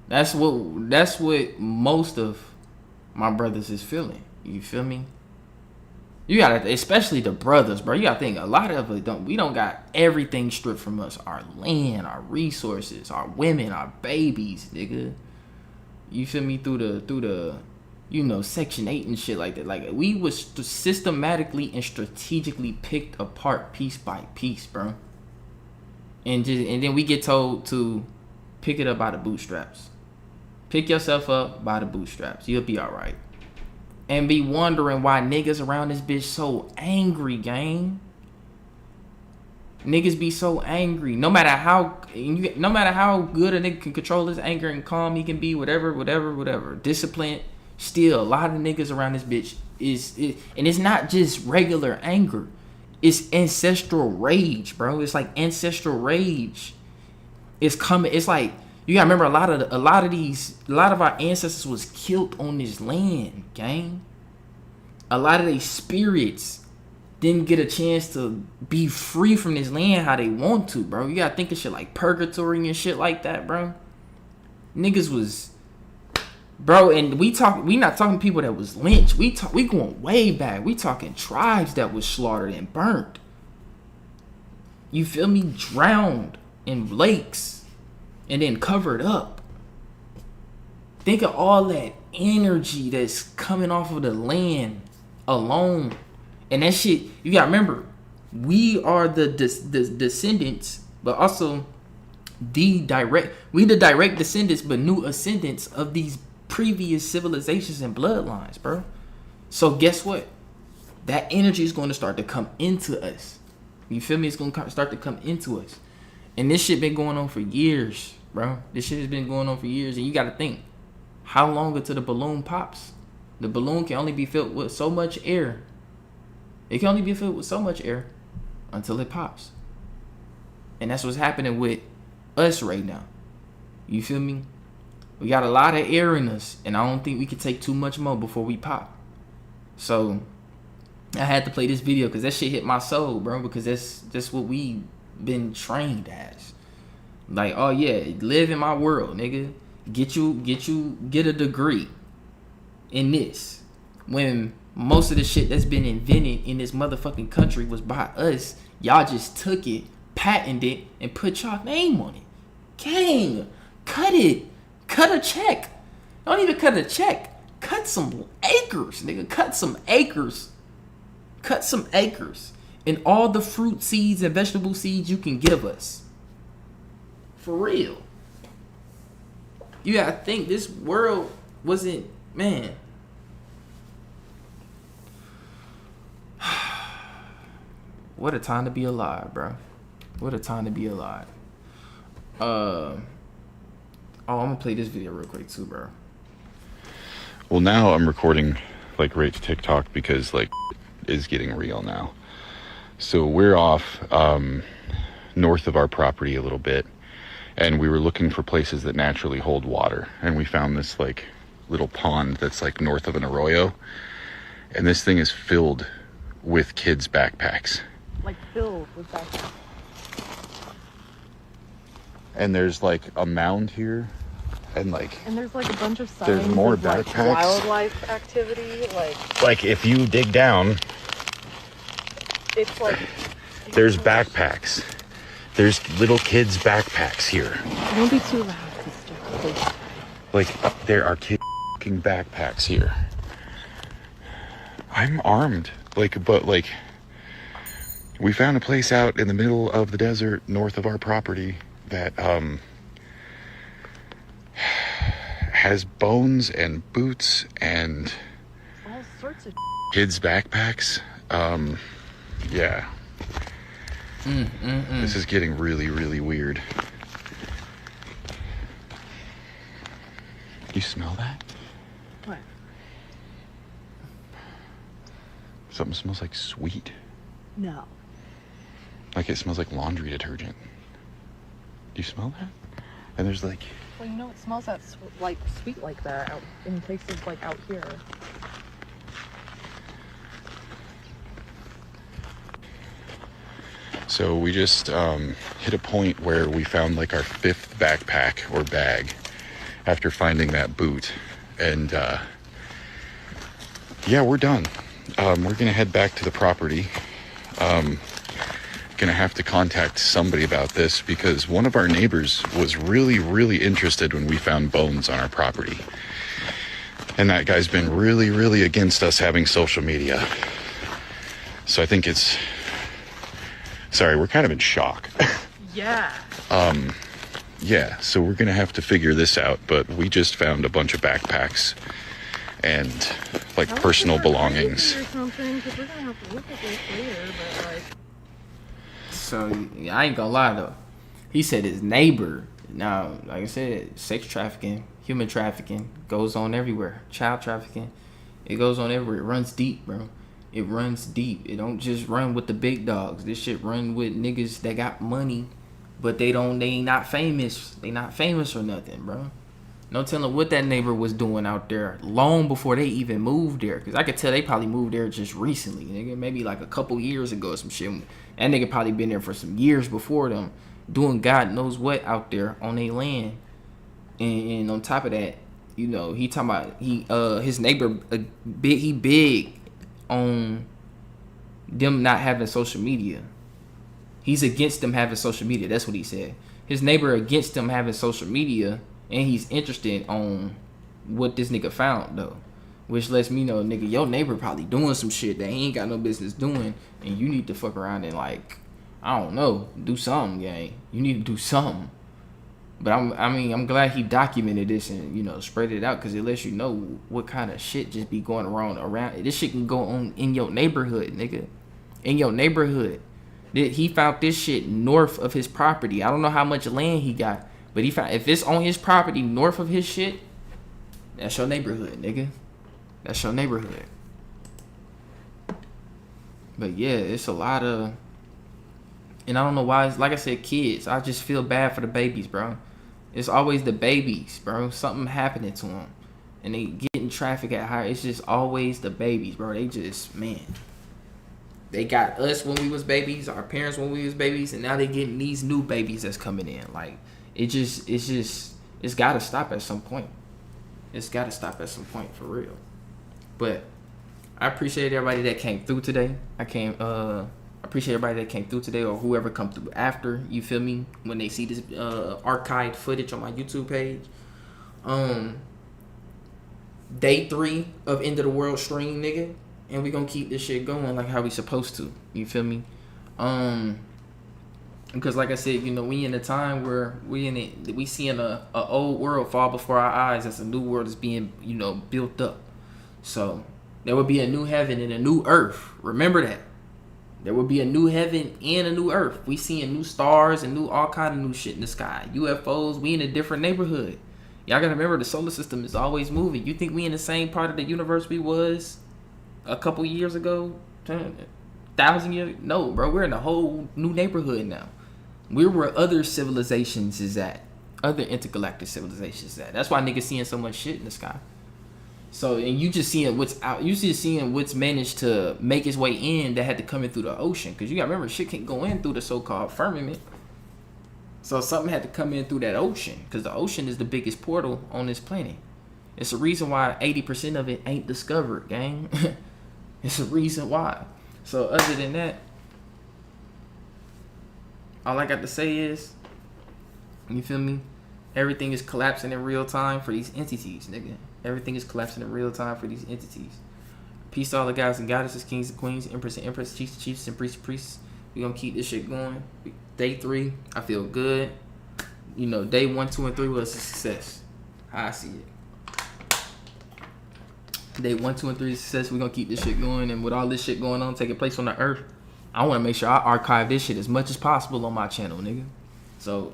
That's what most of my brothers is feeling. You feel me? You gotta, especially the brothers, bro. You gotta think a lot of it we don't got everything stripped from us. Our land, our resources, our women, our babies, nigga. You feel me? Through the Section 8 and shit like that. Like, we was systematically and strategically picked apart piece by piece, bro. And then we get told to pick it up by the bootstraps. Pick yourself up by the bootstraps. You'll be all right. And be wondering why niggas around this bitch so angry, gang. Niggas be so angry. No matter how good a nigga can control his anger and calm he can be, whatever. Discipline. Still, a lot of niggas around this bitch and it's not just regular anger. It's ancestral rage, bro. It's like ancestral rage. It's coming. It's like, you gotta remember, a lot of our ancestors was killed on this land, gang. A lot of these spirits didn't get a chance to be free from this land how they want to, bro. You gotta think of shit like purgatory and shit like that, bro. Niggas was, bro, and we not talking people that was lynched. We going way back. We talking tribes that was slaughtered and burnt. You feel me? Drowned in lakes and then covered up. Think of all that energy that's coming off of the land alone. And that shit, you gotta remember, we are the descendants, but also the direct descendants, but new ascendants of these previous civilizations and bloodlines, bro. So guess what? That energy is going to start to come into us. You feel me? It's going to start to come into us. And this shit been going on for years, bro. This shit has been going on for years. And you got to think, how long until the balloon pops? The balloon can only be filled with so much air. It can only be filled with so much air until it pops. And that's what's happening with us right now. You feel me? We got a lot of air in us, and I don't think we can take too much more before we pop. So I had to play this video because that shit hit my soul, bro, because that's what we been trained as. Like, oh yeah, live in my world, nigga. Get a degree in this. When most of the shit that's been invented in this motherfucking country was by us, y'all just took it, patented it, and put y'all name on it. Gang, cut it. Cut a check. Don't even cut a check. Cut some acres, nigga. Cut some acres. Cut some acres. And all the fruit seeds and vegetable seeds you can give us. For real. You gotta think, this world wasn't, man. What a time to be alive, bro. What a time to be alive. Oh, I'm gonna play this video real quick too, bro. Well, now I'm recording like right to TikTok because like is getting real now. So we're off north of our property a little bit, and we were looking for places that naturally hold water, and we found this like little pond that's like north of an arroyo, And this thing is filled with kids' backpacks. Like filled with backpacks. And there's like a mound here. And like, and there's like a bunch of signs there's more of, like, backpacks. wildlife activity, Like if you dig down, it's like there's backpacks. There's little kids' backpacks here. don't be too loud, sister. Please. Like there are kids' fucking backpacks here. I'm armed. But we found a place out in the middle of the desert north of our property that has bones and boots and All sorts of kids' backpacks. Yeah. This is getting really, really weird. You smell that? What? Something smells like sweet. No. Like it smells like laundry detergent. Do you smell that? And there's like... Well, you know, it smells that like sweet like that out in places like out here. So we just hit a point where we found like our 5th backpack or bag after finding that boot. And yeah, we're done. We're gonna head back to the property. Gonna have to contact somebody about this because one of our neighbors was really, really interested when we found bones on our property. And that guy's been really, really against us having social media. So I think it's... Sorry, we're kind of in shock. Yeah. Yeah, so we're gonna have to figure this out, but we just found a bunch of backpacks and like personal belongings. Or something, 'cause we're gonna have to look at this later, but like... So I ain't gonna lie though. He said his neighbor. Now, like I said, sex trafficking, human trafficking goes on everywhere. Child trafficking, it goes on everywhere. It runs deep, bro. It runs deep. It don't just run with the big dogs. This shit run with niggas that got money, but they ain't not famous. They not famous or nothing, bro. No telling what that neighbor was doing out there long before they even moved there. Cause I could tell they probably moved there just recently, nigga. Maybe like a couple years ago or some shit. That nigga probably been there for some years before them, doing God knows what out there on their land. And on top of that, you know, he talking about his neighbor big on them not having social media. He's against them having social media. That's what he said. His neighbor against them having social media, and he's interested on what this nigga found though, which lets me know, nigga, your neighbor probably doing some shit that he ain't got no business doing, and you need to fuck around and like, I don't know, do something, gang. You need to do something. But I'm glad he documented this and, you know, spread it out, because it lets you know what kind of shit just be going around. This shit can go on in your neighborhood, nigga. In your neighborhood. He found this shit north of his property. I don't know how much land he got, but he found, if it's on his property north of his shit, that's your neighborhood, nigga. That's your neighborhood. But yeah, it's a lot of, and I don't know why. It's like I said, kids. I just feel bad for the babies, bro. It's always the babies, bro. Something happening to them, and they getting traffic at higher. It's just always the babies, bro. They just, man. They got us when we was babies, our parents when we was babies, and now they getting these new babies that's coming in. Like, it's gotta stop at some point. It's gotta stop at some point, for real. But I appreciate everybody that came through today. I appreciate everybody that came through today, or whoever come through after, you feel me, when they see this archived footage on my YouTube page. Day 3 of End of the World stream, nigga, and we gonna keep this shit going like how we supposed to, you feel me? Because like I said, you know, we in a time where we seeing a old world fall before our eyes as a new world is being, you know, built up. So there will be a new heaven and a new earth. Remember that. There will be a new heaven and a new earth. We seeing new stars and all kind of new shit in the sky. UFOs, we in a different neighborhood. Y'all gotta remember, the solar system is always moving. You think we in the same part of the universe we was a couple years ago? 1,000 years? No, bro. We're in a whole new neighborhood now. We're where other civilizations is at. Other intergalactic civilizations is at. That's why niggas seeing so much shit in the sky. So, and you just seeing what's out. You just seeing what's managed to make its way in that had to come in through the ocean. Because you got to remember, shit can't go in through the so-called firmament. So something had to come in through that ocean. Because the ocean is the biggest portal on this planet. It's a reason why 80% of it ain't discovered, gang. It's a reason why. So other than that, all I got to say is, you feel me? Everything is collapsing in real time for these entities, nigga. Everything is collapsing in real time for these entities. Peace to all the guys and goddesses, kings and queens, empress and empress, chiefs and chiefs, and priests and priests. We gonna keep this shit going. Day 3, I feel good. You know, day 1, 2, and 3 was a success. How I see it. Day 1, 2, and 3 is success. We gonna keep this shit going, and with all this shit going on, taking place on the earth, I want to make sure I archive this shit as much as possible on my channel, nigga. So,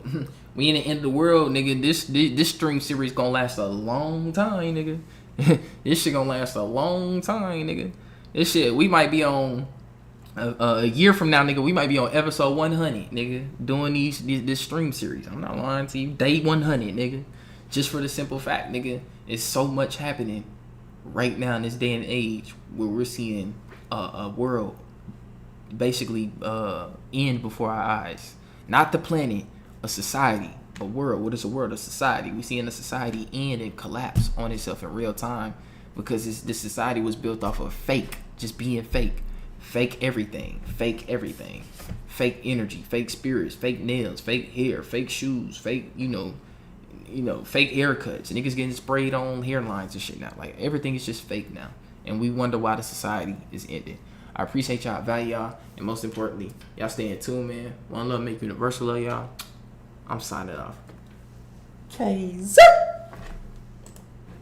we in the end of the world, nigga. This stream series gonna last a long time, nigga. This shit gonna last a long time, nigga. This shit, we might be on a year from now, nigga. We might be on episode 100, nigga, doing this stream series. I'm not lying to you. Day 100, nigga. Just for the simple fact, nigga, it's so much happening right now in this day and age where we're seeing a world basically end before our eyes. Not the planet, a society, a world. What is a world? A society. We seeing a society end and collapse on itself in real time because this society was built off of fake, just being fake. Fake everything, fake energy, fake spirits, fake nails, fake hair, fake shoes, fake, you know, fake haircuts. Niggas getting sprayed on hairlines and shit now. Like, everything is just fake now. And we wonder why the society is ending. I appreciate y'all, value y'all, and most importantly, y'all stay in tune, man. One love, make universal love, y'all. I'm signing off. Kaiser.